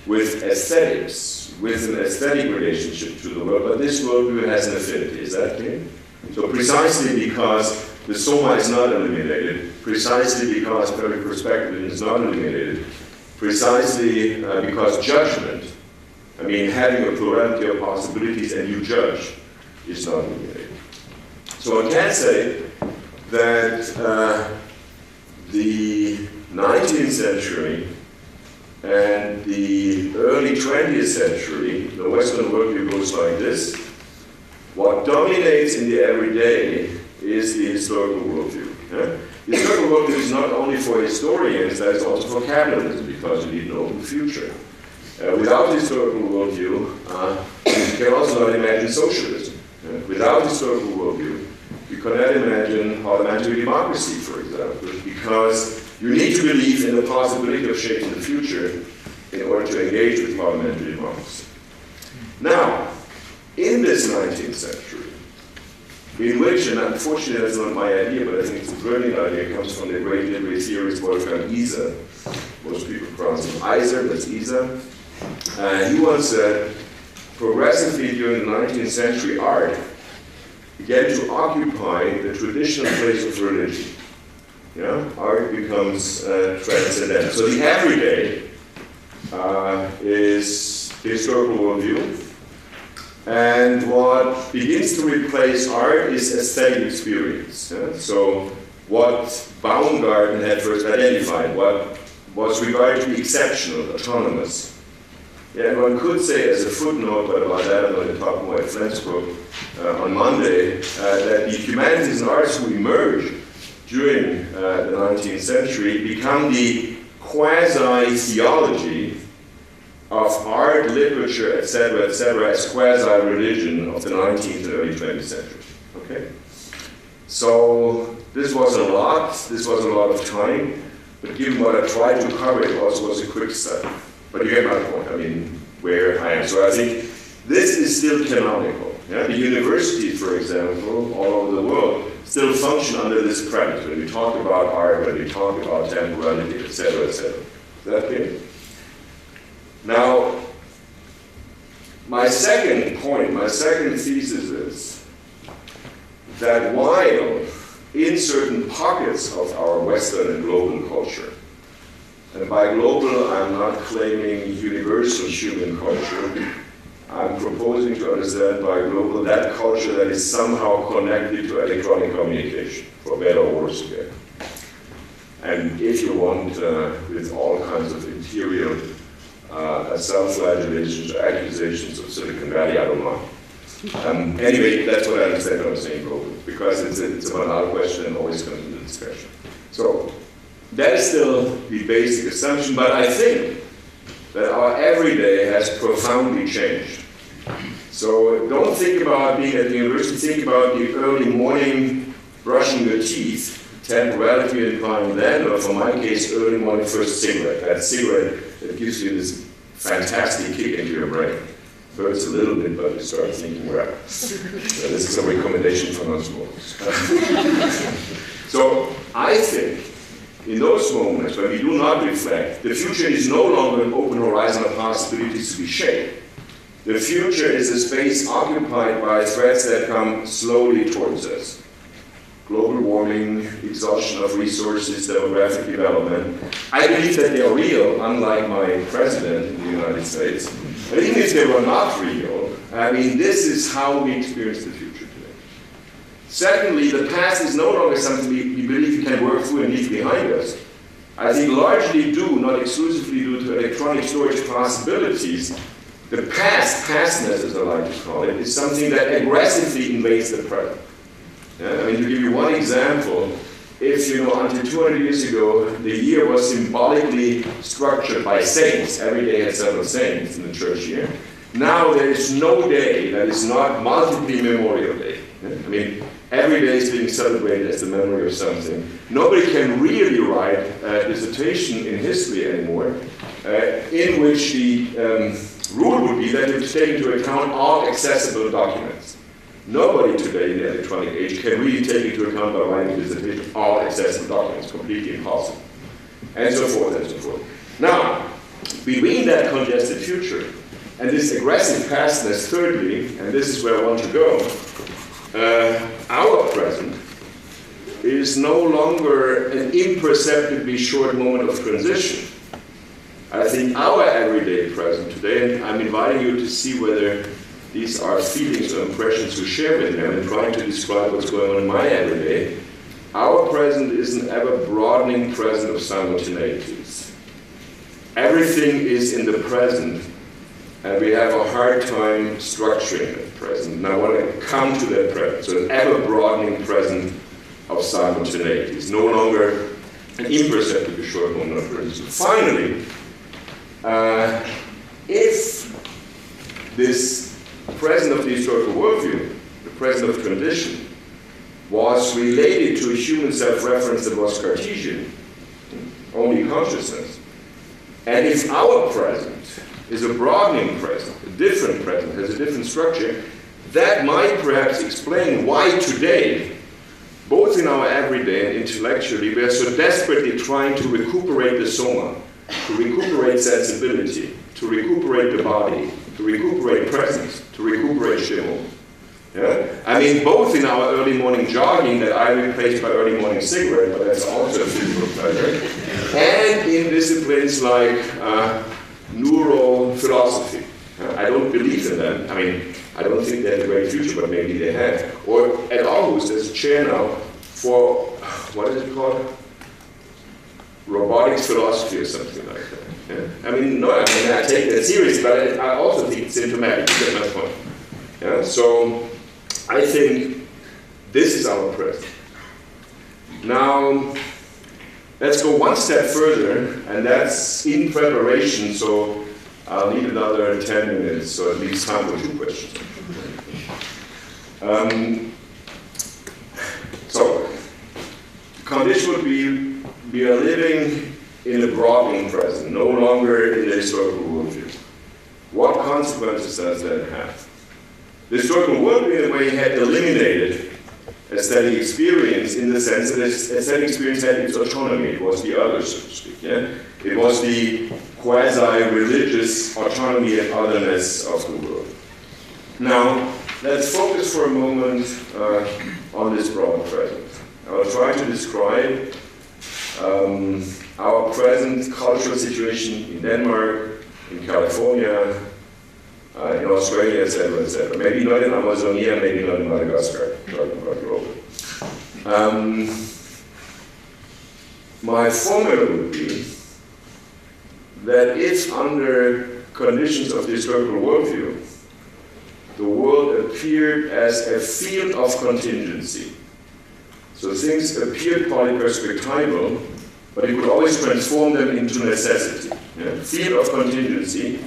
with aesthetics, with an aesthetic relationship to the world, but this worldview has an affinity. Is that clear? So precisely because the soma is not eliminated, precisely because polyperspectivism is not eliminated, precisely because judgment, I mean having a plurality of possibilities and you judge, is not eliminated. So I can say that the 19th century and the early 20th century, the Western worldview goes like this. What dominates in the everyday is the historical worldview. Yeah? Historical worldview is not only for historians, that is also for capitalism, because you need an open future. Without historical worldview, you can also not imagine socialism. Without historical worldview, you cannot imagine parliamentary democracy, for example, because you need to believe in the possibility of shaping the future in order to engage with parliamentary democracy. Now, in this 19th century, in which, and unfortunately that's not my idea, but I think it's a brilliant idea, it comes from the great literary theorist Wolfgang Iser. Most people pronounce him Iser, that's Iser. He once said, progressively during the 19th century, art began to occupy the traditional place of religion. Yeah? Art becomes transcendental. So the everyday is the historical worldview. And what begins to replace art is aesthetic experience. Yeah? So what Baumgarten had first identified, what was regarded to be exceptional, autonomous. Yeah, and one could say as a footnote, but about that I'm going to talk more at Flensburg on Monday, that the humanities and arts who emerged during the 19th century become the quasi-theology of art, literature, etc., as quasi-religion of the 19th and early 20th century. Okay? So this was a lot of time, but given what I tried to cover, it also was a quick study. But you get my point, I mean, where I am. So I think this is still canonical. Yeah? The universities, for example, all over the world, still function under this premise. When we talk about art, when we talk about temporality, etc., etc. Is that clear? Now, my second point, my second thesis is that while in certain pockets of our Western and global culture, and by global, I'm not claiming universal human culture. I'm proposing to understand by global that culture that is somehow connected to electronic communication, for better or worse again. And if you want, with all kinds of interior self-flagellations or accusations of Silicon Valley, I don't know. Anyway, that's what I understand when I'm saying global, because it's a banal question and always comes into discussion. So, that is still the basic assumption, but I think that our everyday has profoundly changed. So don't think about being at the university, think about the early morning brushing your teeth, temporality implying then, or for my case, early morning first cigarette. That cigarette that gives you this fantastic kick into your brain. Hurts a little bit, but you start thinking, well, so this is a recommendation for non-smokers. So I think in those moments when we do not reflect, the future is no longer an open horizon of possibilities to be shaped. The future is a space occupied by threats that come slowly towards us. Global warming, exhaustion of resources, demographic development. I believe that they are real, unlike my president in the United States. But even if they were not real, I mean, this is how we experience the future today. Secondly, the past is no longer something we believe we can work through and leave behind us. I think largely due, not exclusively due to electronic storage possibilities, the pastness as I like to call it, is something that aggressively invades the present. I mean, to give you one example, if until 200 years ago, the year was symbolically structured by saints, every day had several saints in the church year. Now there is no day that is not multiply Memorial Day. I mean, every day is being celebrated as the memory of something. Nobody can really write a dissertation in history anymore in which the rule would be that you take into account all accessible documents. Nobody today in the electronic age can really take into account by writing a dissertation all accessible documents, completely impossible. And so forth and so forth. Now, between that congested future and this aggressive pastness, thirdly, and this is where I want to go, our present is no longer an imperceptibly short moment of transition. I think our everyday present today, and I'm inviting you to see whether these are feelings or impressions you share with me. I'm trying to describe what's going on in my everyday. Our present is an ever-broadening present of simultaneities. Everything is in the present, and we have a hard time structuring that present. And I want to come to that present. So an ever-broadening present of simultaneity. It's no longer an imperceptible short moment of presence. Finally, if this present of the historical worldview, the present of tradition, was related to a human self-reference that was Cartesian, only consciousness, and if our present is a broadening present, a different present, has a different structure, that might perhaps explain why today, both in our everyday and intellectually, we are so desperately trying to recuperate the soma, to recuperate sensibility, to recuperate the body, to recuperate presence, to recuperate shimo. Yeah? I mean, both in our early morning jogging that I replaced by early morning cigarette, but that's also a physical pleasure, and in disciplines like neurophilosophy. I don't believe in them. I mean, I don't think they have a great future, but maybe they have. Or at Aarhus, there's a chair now for, what is it called? Robotics philosophy or something like that. Yeah? I mean, I take that seriously, but I also think it's symptomatic. You get my point. Yeah? So, I think this is our present. Now, let's go one step further, and that's in preparation, so I'll need another 10 minutes, so at least time for 2 questions. So, the condition would be, we are living in a broadening present, no longer in the historical worldview. What consequences does that have? The historical worldview, in a way, had eliminated aesthetic experience in the sense that aesthetic experience had its autonomy. It was the other, so to speak. Yeah? It was the quasi-religious autonomy and otherness of the world. Now, let's focus for a moment on this broad present. I'll try to describe our present cultural situation in Denmark, in California, in Australia, etc., etc. Maybe not in Amazonia, maybe not in Madagascar, talking about global. My formula would be that if under conditions of the historical worldview, the world appeared as a field of contingency, so things appeared polyperspectival, but you could always transform them into necessity. Yeah? Field of contingency.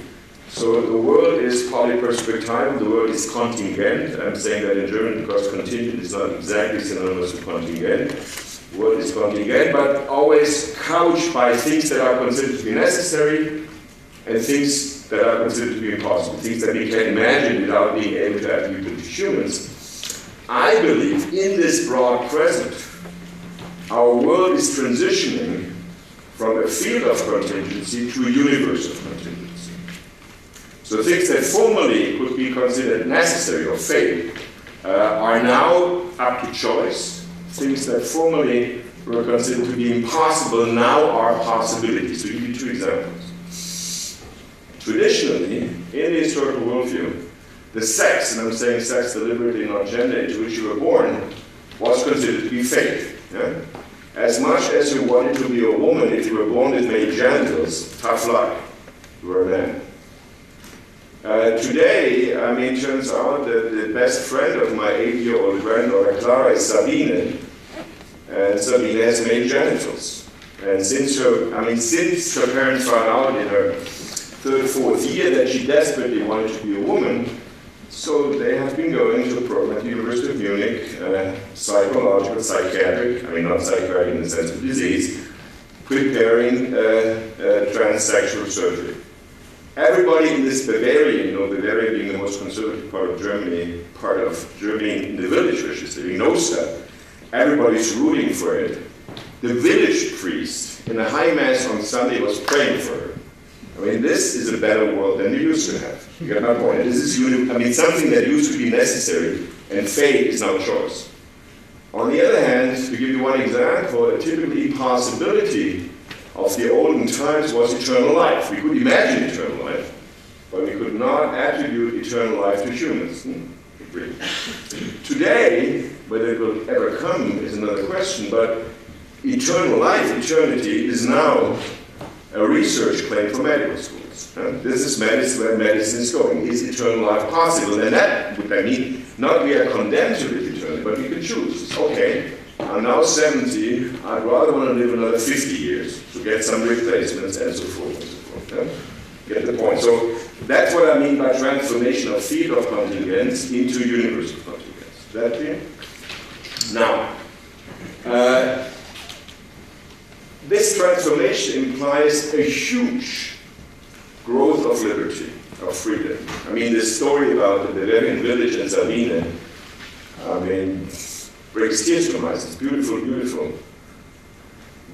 So the world is polyperspectival, the world is contingent. I'm saying that in German because contingent is not exactly synonymous with contingent. The world is contingent, but always couched by things that are considered to be necessary and things that are considered to be impossible, things that we can imagine without being able to attribute them to humans. I believe in this broad present, our world is transitioning from a field of contingency to a universe of contingency. So things that formerly could be considered necessary or fate are now up to choice. Things that formerly were considered to be impossible now are possibilities. To give you 2 examples. Traditionally, in the historical worldview, the sex, and I'm saying sex deliberately, not gender, into which you were born, was considered to be fate. Yeah? As much as you wanted to be a woman, if you were born with male genitals, tough luck, you were a man. Today, I mean, turns out that the best friend of my 8-year-old granddaughter, Clara, is Sabine, and Sabine has male genitals. And since her parents found out in her 3rd, 4th year that she desperately wanted to be a woman, so they have been going to a program at the University of Munich, psychological, psychiatric, I mean not psychiatric in the sense of disease, preparing transsexual surgery. Everybody in this Bavaria, Bavaria being the most conservative part of Germany in the village where she's living, knows that. Everybody's rooting for it. The village priest in a high mass on Sunday was praying for her. I mean, this is a better world than we used to have. You get my point. This is something that used to be necessary, and fate is now choice. On the other hand, to give you one example, a typical impossibility of the olden times was eternal life. We could imagine eternal life, but we could not attribute eternal life to humans. Today, whether it will ever come is another question, but eternal life, eternity, is now a research claim for medical schools. This is medicine, where medicine is going. Is eternal life possible? And that would mean not we are condemned to live eternally, but we can choose. Okay, I'm now 70, I'd rather want to live another 50 years to get some replacements and so forth and so forth. Yeah? Get the point. So that's what I mean by transformation of field of contingents into universal contingents. Is that clear? Now, this transformation implies a huge growth of liberty, of freedom. I mean, this story about the Bavarian village in Sabine, I mean, breaks tears from eyes. It's beautiful, beautiful.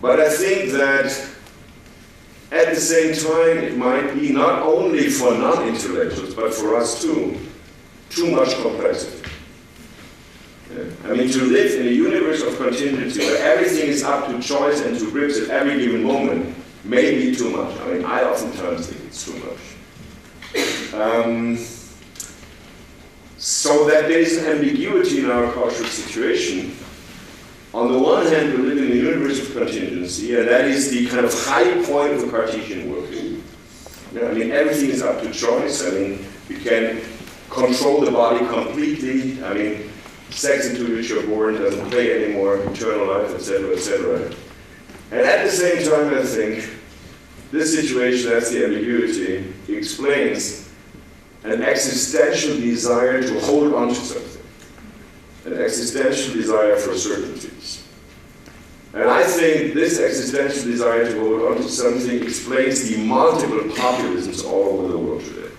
But I think that at the same time, it might be not only for non-intellectuals, but for us too much complexity. Yeah. I mean, to live in a universe of contingency where everything is up to choice and to grips at every given moment may be too much. I mean, I oftentimes think it's too much. So that there is an ambiguity in our cultural situation. On the one hand, we live in a universe of contingency, and that is the kind of high point of the Cartesian work. Yeah, I mean, everything is up to choice. I mean, we can control the body completely. I mean, sex into which you're born doesn't play anymore, eternal life, etc., etc. And at the same time, I think this situation, that's the ambiguity, explains an existential desire to hold on to something, an existential desire for certainties. And I think this existential desire to hold on to something explains the multiple populisms all over the world today.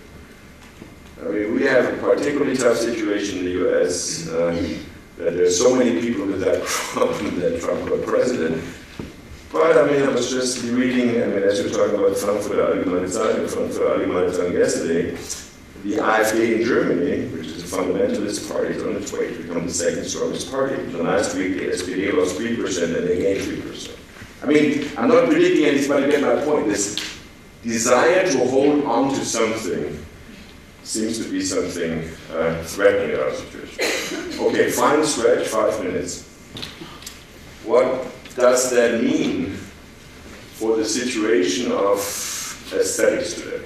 I mean, we have a particularly tough situation in the US, that there's so many people with that problem that Trump got president. But I mean, I was just reading, I mean, as you're talking about Frankfurter Allgemeine Zeitung, Frankfurter Allgemeine Zeitung yesterday, the AfD in Germany, which is a fundamentalist party, is on its way to become the second strongest party. The last week, the SPD lost 3% and they gained 3%. I mean, I'm not predicting anything, but you get my point. This desire to hold on to something seems to be something threatening our situation. Okay, final stretch, 5 minutes. What does that mean for the situation of aesthetics today?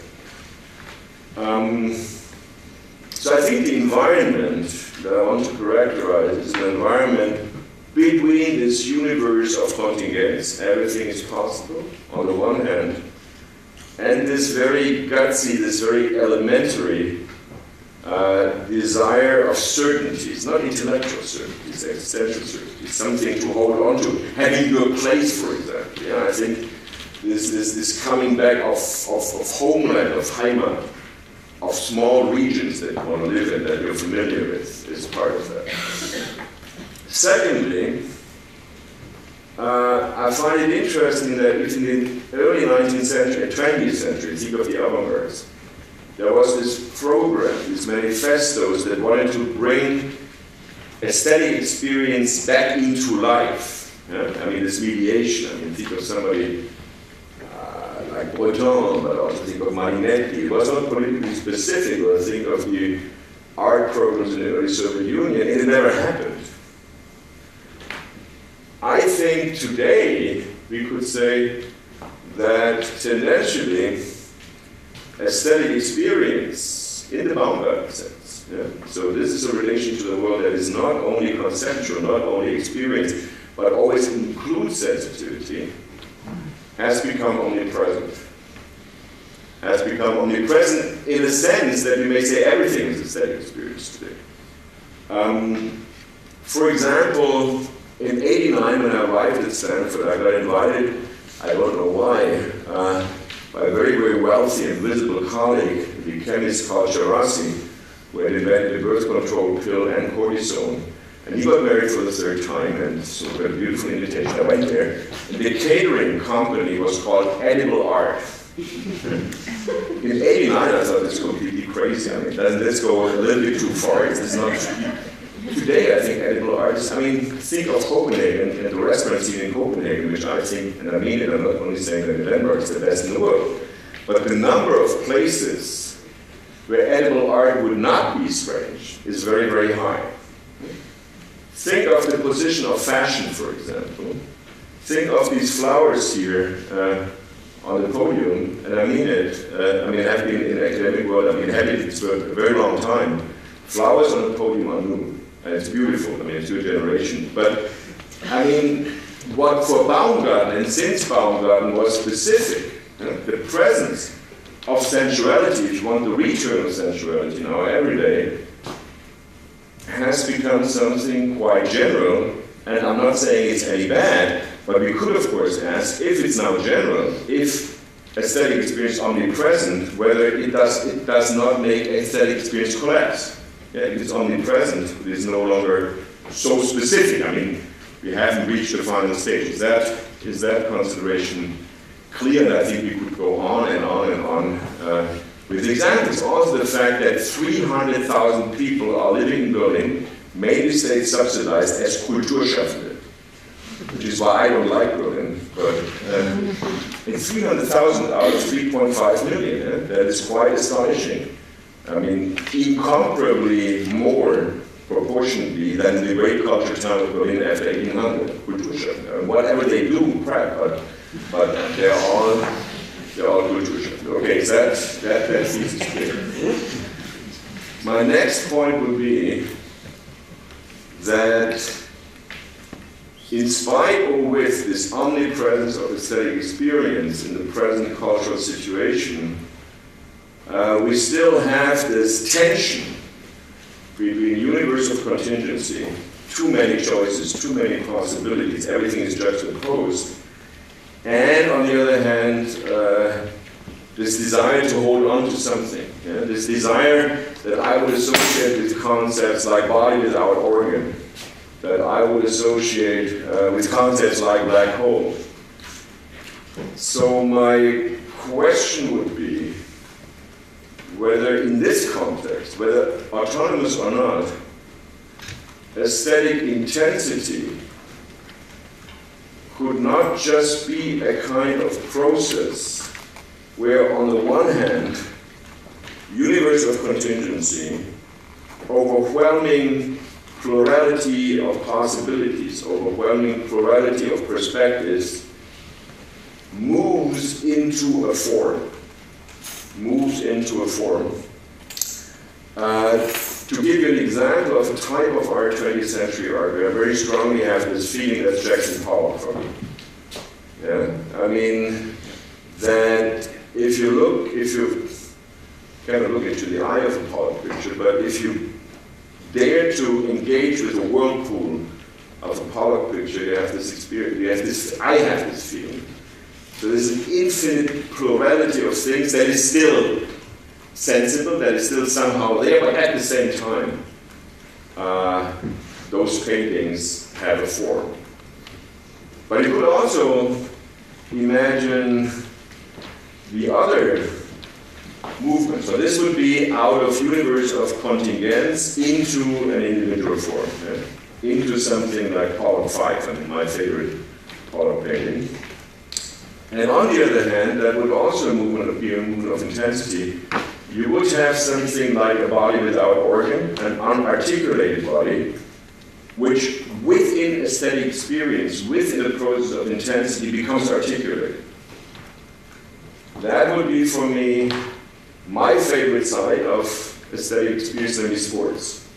So I think the environment that I want to characterize is an environment between this universe of contingents, everything is possible, on the one hand, and this very gutsy, this very elementary desire of certainties, not intellectual certainties, existential certainties, something to hold on to, having your place, for example. Yeah, I think this coming back of homeland, of Heimat, of small regions that you want to live in, that you're familiar with, is part of that. Secondly, I find it interesting that in the early 19th century, 20th century, think of the avant-gardes, there was this program, these manifestos that wanted to bring aesthetic experience back into life. Yeah? I mean, this mediation. I mean, think of somebody like Breton, but also think of Marinetti. It was not politically specific, but I think of the art programs in the early Soviet Union. It never happened. I think today we could say that tendentially aesthetic experience in the Baumgarten sense. Yeah? So this is a relation to the world that is not only conceptual, not only experience, but always includes sensitivity, has become omnipresent. Has become omnipresent in the sense that we may say everything is aesthetic experience today. For example, in '89 when I arrived at Stanford, I got invited, I don't know why, by a very, very wealthy and visible colleague, the chemist called Charasi, who had invented the birth control pill and cortisone. And he got married for the third time, and so got a beautiful invitation. I went there. And the catering company was called Edible Art. In '89, I thought this was completely crazy. I mean, let's go a little bit too far. It's not. Today, I think edible art is, I mean, think of Copenhagen and the restaurant scene in Copenhagen, which I think, and I mean it, I'm not only saying that Denmark is the best in the world, but the number of places where edible art would not be strange is very, very high. Think of the position of fashion, for example. Think of these flowers here on the podium, and I mean it. I mean, I've been in the academic world, I've been having this for a very long time. Flowers on the podium are new, and it's beautiful. I mean, it's your generation. But I mean, what for Baumgarten and since Baumgarten was specific, the presence of sensuality, if you want the return of sensuality now every day, has become something quite general. And I'm not saying it's any bad, but we could of course ask, if it's now general, if aesthetic experience is omnipresent, whether it does not make aesthetic experience collapse. Yeah, if it's omnipresent, it is no longer so specific. I mean, we haven't reached the final stage. Is that consideration clear? And I think we could go on and on and on with examples. Also the fact that 300,000 people are living in Berlin, mainly state subsidized as Kulturschaffende, which is why I don't like Berlin, but it's 300,000 out of 3.5 million. That is quite astonishing. I mean, incomparably more proportionately than the great culture town of Berlin after 1800, Kulturschaffende. Whatever they do, crap, but they're all Kulturschaffende. Okay, that thesis is clear. My next point would be that in spite or with this omnipresence of aesthetic experience in the present cultural situation, we still have this tension between universe of contingency, too many choices, too many possibilities, everything is juxtaposed, and on the other hand, this desire to hold on to something, this desire that I would associate with concepts like body without organ, that I would associate with concepts like black hole. So my question would be whether in this context, whether autonomous or not, aesthetic intensity could not just be a kind of process where on the one hand, universe of contingency, overwhelming plurality of possibilities, overwhelming plurality of perspectives, moves into a form. To give you an example of a type of art, 20th century art, where I very strongly have this feeling that's Jackson Pollock for me. Yeah? I mean, that if you cannot look into the eye of a Pollock picture, but if you dare to engage with the whirlpool of a Pollock picture, you have this experience, I have this feeling. So there's an infinite plurality of things that is still sensible, that is still somehow there, but at the same time, those paintings have a form. But you could also imagine the other movement. So this would be out of universe of contingents into an individual form, into something like Pollock 5, I mean, my favorite Pollock painting. And on the other hand, that would also be a movement of intensity. You would have something like a body without organ, an unarticulated body, which within aesthetic experience, within the process of intensity, becomes articulated. That would be, for me, my favorite side of aesthetic experience, namely sports.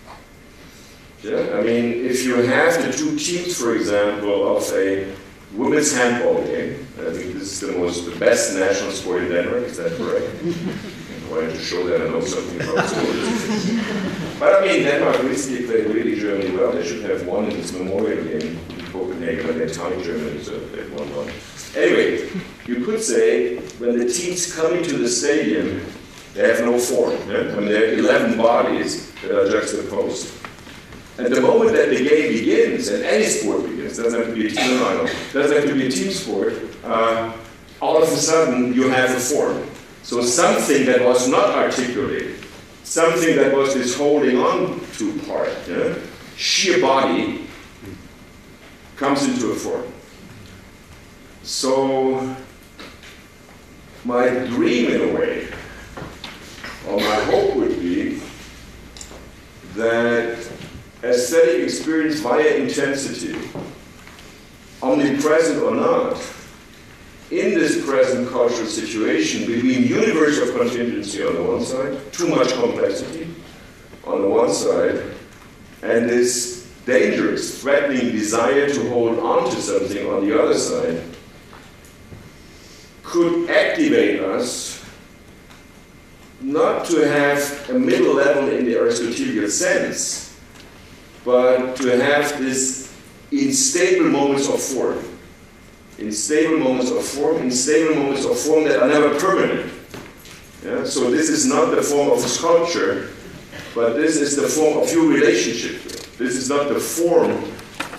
Yeah? I mean, if you have the two teams, for example, of a women's handball game, I think this is the best national sport in Denmark, is that correct? I wanted to show that I know something about sports. But I mean, Denmark recently played really Germany well. They should have won in this memorial game in Copenhagen, but they tied Germany, so they won one. Anyway, you could say, when the teams come into the stadium, they have no form. Yeah? I mean, there are 11 bodies that are juxtaposed. At the moment that the game begins, and any sport begins, doesn't have to be a team doesn't have to be a team sport, all of a sudden you have a form. So something that was not articulated, something that was this holding on to part, sheer body, comes into a form. So my dream, in a way, or my hope would be that aesthetic experience via intensity, omnipresent or not, in this present cultural situation between universe of contingency on the one side, too much complexity on the one side, and this dangerous, threatening desire to hold on to something on the other side could activate us not to have a middle level in the Aristotelian sense, but to have this unstable moments of form. Unstable moments of form, unstable moments of form that are never permanent. Yeah? So this is not the form of a sculpture, but this is the form of your relationship. This is not the form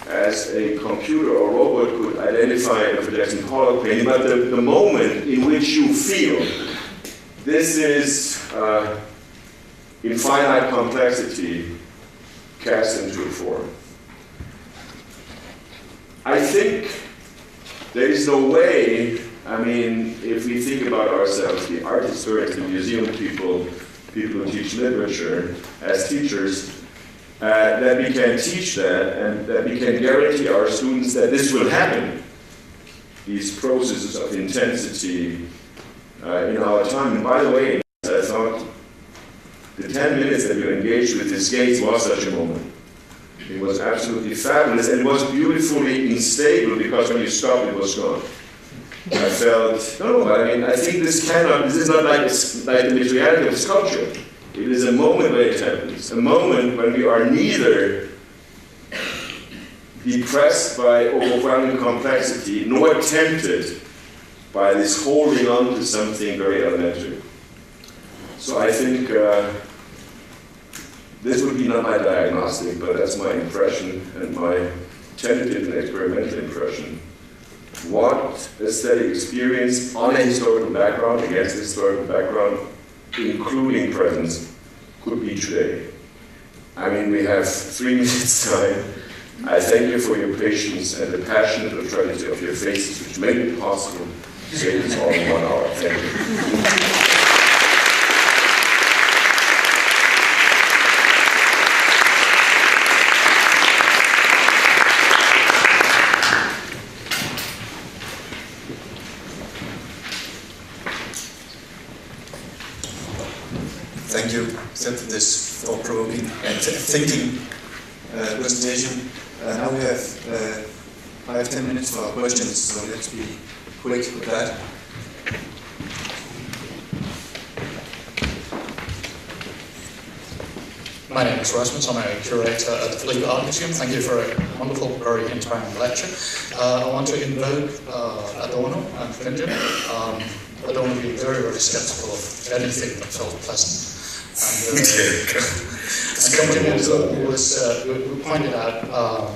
as a computer or robot could identify a projecting hollow painting, but the moment in which you feel. This is infinite complexity cast into a form. I think there is no way, I mean, if we think about ourselves, the art historians, the museum people, people who teach literature as teachers, that we can teach that and that we can guarantee our students that this will happen. These processes of intensity in our time. And by the way, I thought the 10 minutes that you engaged with this Gates was such a moment. It was absolutely fabulous and it was beautifully unstable because when you stopped, it was gone. I felt, no, I mean, I think this is not like the materiality of sculpture. It is a moment when it happens, a moment when we are neither depressed by overwhelming complexity, nor tempted by this holding on to something very elementary. So I think this would be not my diagnostic, but that's my impression and my tentative and experimental impression. What aesthetic experience on a historical background, against a historical background, including presence, could be today. I mean, we have 3 minutes time. I thank you for your patience and the passionate neutrality of your faces, which made it possible to say this all in 1 hour. Thank you. Thank you for this thought-provoking and thinking presentation. Now we have 5-10 minutes for questions, so let's be quick with that. My name is Rasmus. I'm a curator at the Legal Art Museum. Thank you for a wonderful, very inspiring lecture. I want to invoke Adorno and Benjamin. Adorno being very, very skeptical of anything that felt pleasant. And Benjamin who pointed out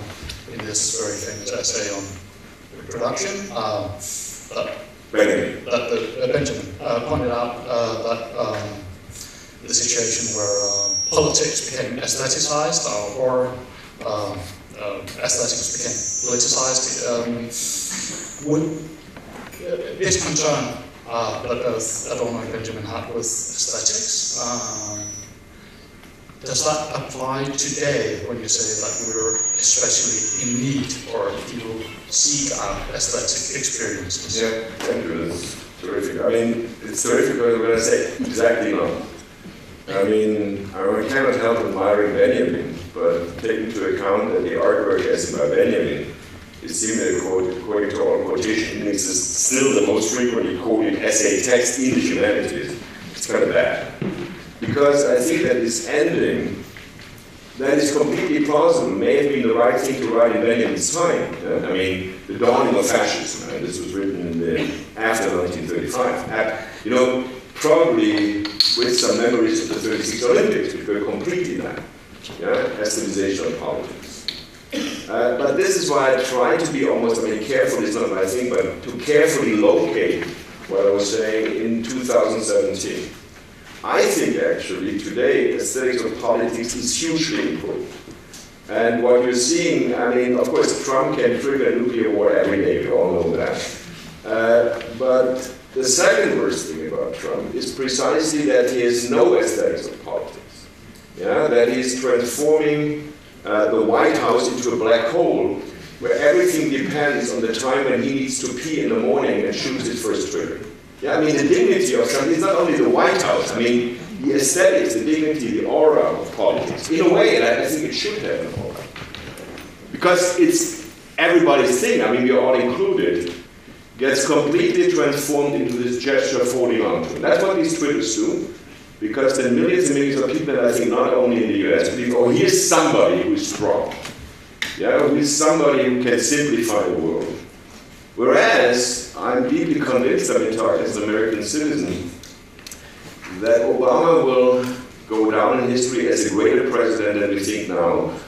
in this very famous essay on reproduction Benjamin pointed out that the situation where politics became aestheticized or aesthetics became politicized would his concern that both Adorno and Benjamin had with aesthetics. Does that apply today when you say that we're especially in need or people seek out aesthetic experiences? Yeah, thank you. That's terrific. I mean, it's terrific when I say exactly not. I mean, I cannot help admiring Benjamin, but take into account that the artwork essay by Benjamin is similar according to our quotation index is still the most frequently quoted essay text in the humanities. It's kind of bad. Because I think that this ending, that is completely plausible, may have been the right thing to write in Benjamin's time. I mean, the dawning of fascism, and this was written after 1935. You know, probably with some memories of the 36 Olympics, which were completely that. Aestheticization of politics. But this is why I try to be almost, careful is not my thing, but to carefully locate what I was saying in 2017. I think actually today aesthetics of politics is hugely important. And what you're seeing, of course Trump can trigger a nuclear war every day, we all know that. But the second worst thing about Trump is precisely that he has no aesthetics of politics. That he's transforming the White House into a black hole where everything depends on the time when he needs to pee in the morning and shoots his first trigger. The dignity of Trump is not only the White House, the aesthetics, the dignity, the aura of politics. In a way, and I think it should have an aura. because it's everybody's thing, I mean, we're all included, gets completely transformed into this gesture of holding on to. And that's what these Twitters do, because then millions and millions of people, and I think not only in the US, believe, oh, here's somebody who's strong. Yeah, here's somebody who can simplify the world. Whereas, I'm deeply convinced, I mean, talking as an American citizen, that Obama will go down in history as a greater president than we think now.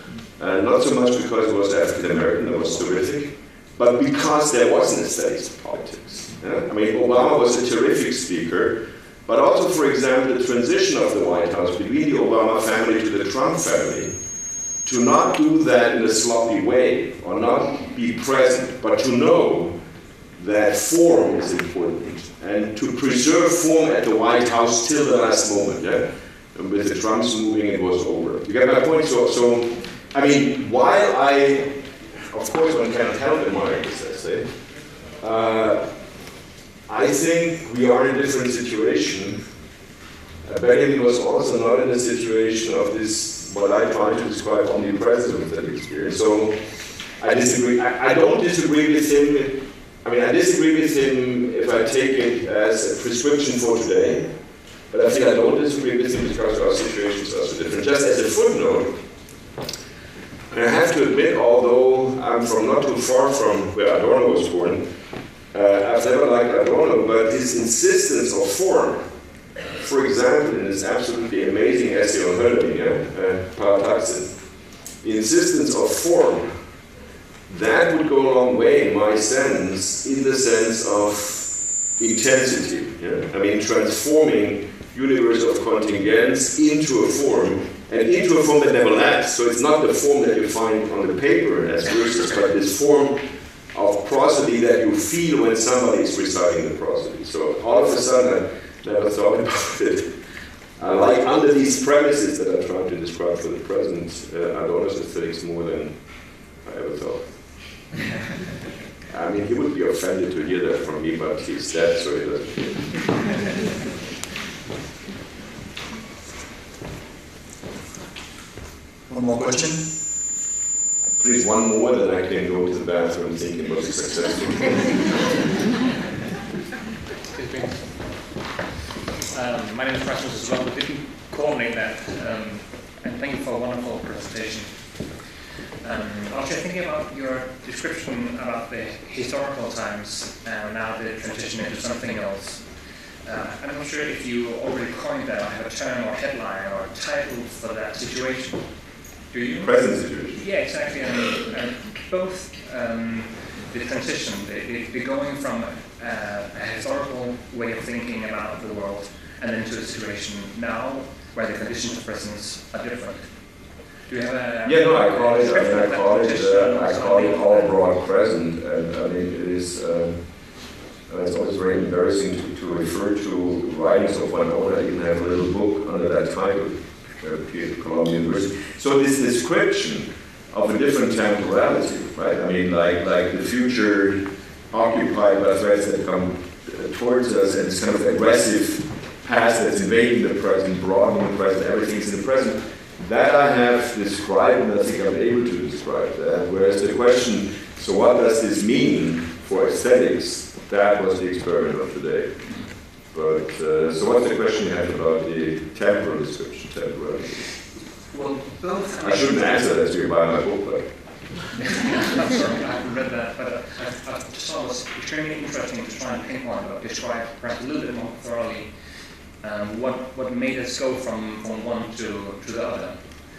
Not so much because he was African American, that was terrific, but because there wasn't a studies of politics. Yeah? I mean, Obama was a terrific speaker, but also, for example, the transition of the White House between the Obama family to the Trump family, to not do that in a sloppy way, or not be present, but to know that form is important, and to preserve form at the White House till the last moment. Yeah? And with the Trumps moving, it was over. You get my point? So I mean, while of course, one cannot help admire this essay, I think we are in a different situation. Benjamin was also not in a situation of this, what I try to describe omnipresence that experience. So I disagree. I don't disagree with him. I mean, I disagree with him if I take it as a prescription for today, but I think I don't disagree with him because our situations are so different. Just as a footnote, and I have to admit, although I'm from not too far from where Adorno was born, I've never liked Adorno, but his insistence of form, for example, in this absolutely amazing essay on Hölderlin, Paradoxen, the insistence of form, that would go a long way in my sense, in the sense of intensity. Yeah? I mean, transforming universe of contingents into a form, and into a form that never lasts. So it's not the form that you find on the paper as verses, but this form of prosody that you feel when somebody is reciting the prosody. So all of a sudden, I never thought about it. Like under these premises that I tried to describe for the present, Adorno's aesthetics more than I ever thought. I mean, he would be offended to hear that from me, but he's dead, so he doesn't hear. One more question? Please, one more, then I can go to the bathroom thinking about the successful. My name is Rasmus as well. We didn't coordinate that, and thank you for a wonderful presentation. Actually, thinking about your description about the historical times and now the transition into something else, I'm not sure if you already coined that or have a term or headline or title for that situation. Do you? Present situation. Yeah, exactly. I mean, both the transition, the going from a historical way of thinking about the world and then to a situation now where the conditions of presence are different. Do you have a... Yeah, no, I call it all broad present, and I mean, it is, it's always very embarrassing to refer to writings of one owner. I even have a little book under that title, appeared at Columbia University. So this description of a different temporality, right? I mean, like the future occupied by threats that come towards us, and this kind of aggressive past that's invading the present, broadening the present, everything's in the present. That I have described, and I think I'm able to describe that. Whereas the question, so what does this mean for aesthetics? That was the experiment of today. But, so what's the question you have about the temporal description, temporality? Well, both... I shouldn't answer that, so you buy my book, but... I'm sorry, I haven't read that, but I just thought it was extremely interesting to try and pinpoint or describe perhaps a little bit more thoroughly what made us go from one to the other.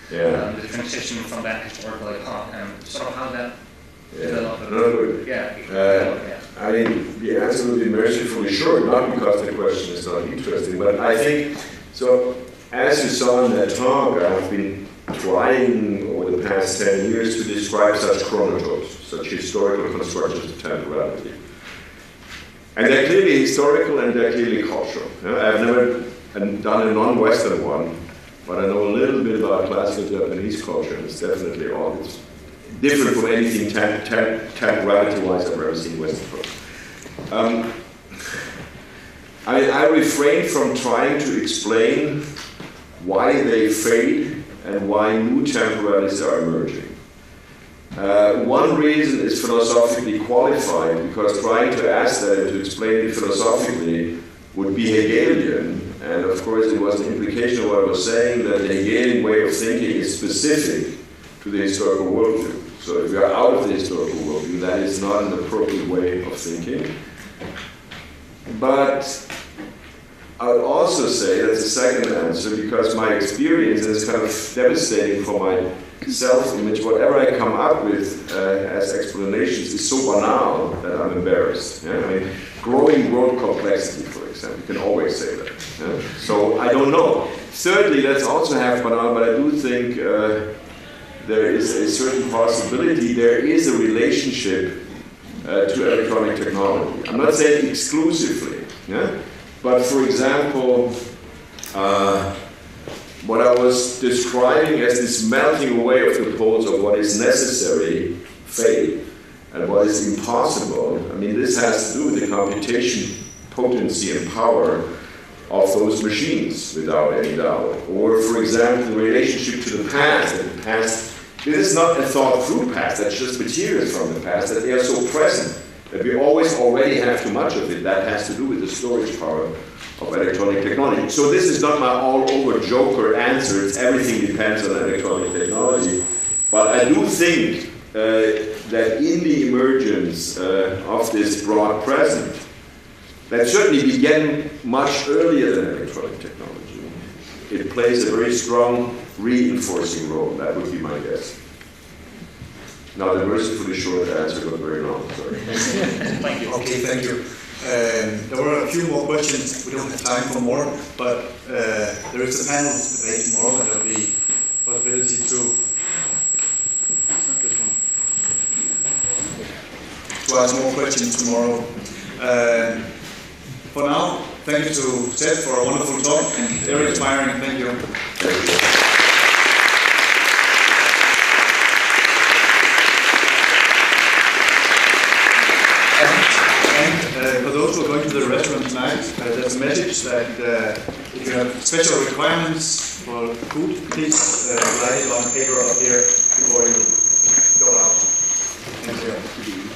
Yeah. The transition from that historical epoch and sort of how that developed. Yeah. I mean, the answer would be mercifully short, not because the question is not interesting, but I think, so as you saw in that talk, I've been trying over the past 10 years to describe such chronotopes, such historical constructions of temporality. And they're clearly historical and they're clearly cultural. I've never done a non-Western one, but I know a little bit about classical Japanese culture, and it's definitely all it's different from anything temporality-wise I've ever seen in Western culture. I refrain from trying to explain why they fade and why new temporalities are emerging. One reason is philosophically qualified, because trying to ask that and to explain it philosophically would be Hegelian, and of course it was an implication of what I was saying, that the Hegelian way of thinking is specific to the historical worldview. So if we are out of the historical worldview, that is not an appropriate way of thinking. But I would also say, that's the second answer, because my experience is kind of devastating for my self-image. Whatever I come up with as explanations is so banal that I'm embarrassed. Yeah? I mean, growing world complexity, for example, you can always say that. Yeah? So I don't know. Thirdly, that's also half banal, but I do think there is a certain possibility, there is a relationship to electronic technology. I'm not saying exclusively, yeah? But for example, what I was describing as this melting away of the poles of what is necessary, fade, and what is impossible, I mean, this has to do with the computation potency and power of those machines, without any doubt. Or, for example, the relationship to the past. And the past, this is not a thought-through past, that's just materials from the past, that they are so present that we always already have too much of it. That has to do with the storage power of electronic technology. So this is not my all-over joker answer, it's everything depends on electronic technology. But I do think that in the emergence of this broad present, that certainly began much earlier than electronic technology, it plays a very strong reinforcing role. That would be my guess. Now, the mercifully short answer got very long, sorry. Thank you. Okay, thank you. There were a few more questions. We don't have time for more, but there is a panel debate tomorrow, and there will be possibility to ask more questions tomorrow. For now, thank you to Ted for a wonderful talk and very inspiring. Thank you. And for those who are going to the restaurant tonight, there's a message that if you have special requirements for food, please write it on paper up here before you go out. Thank you.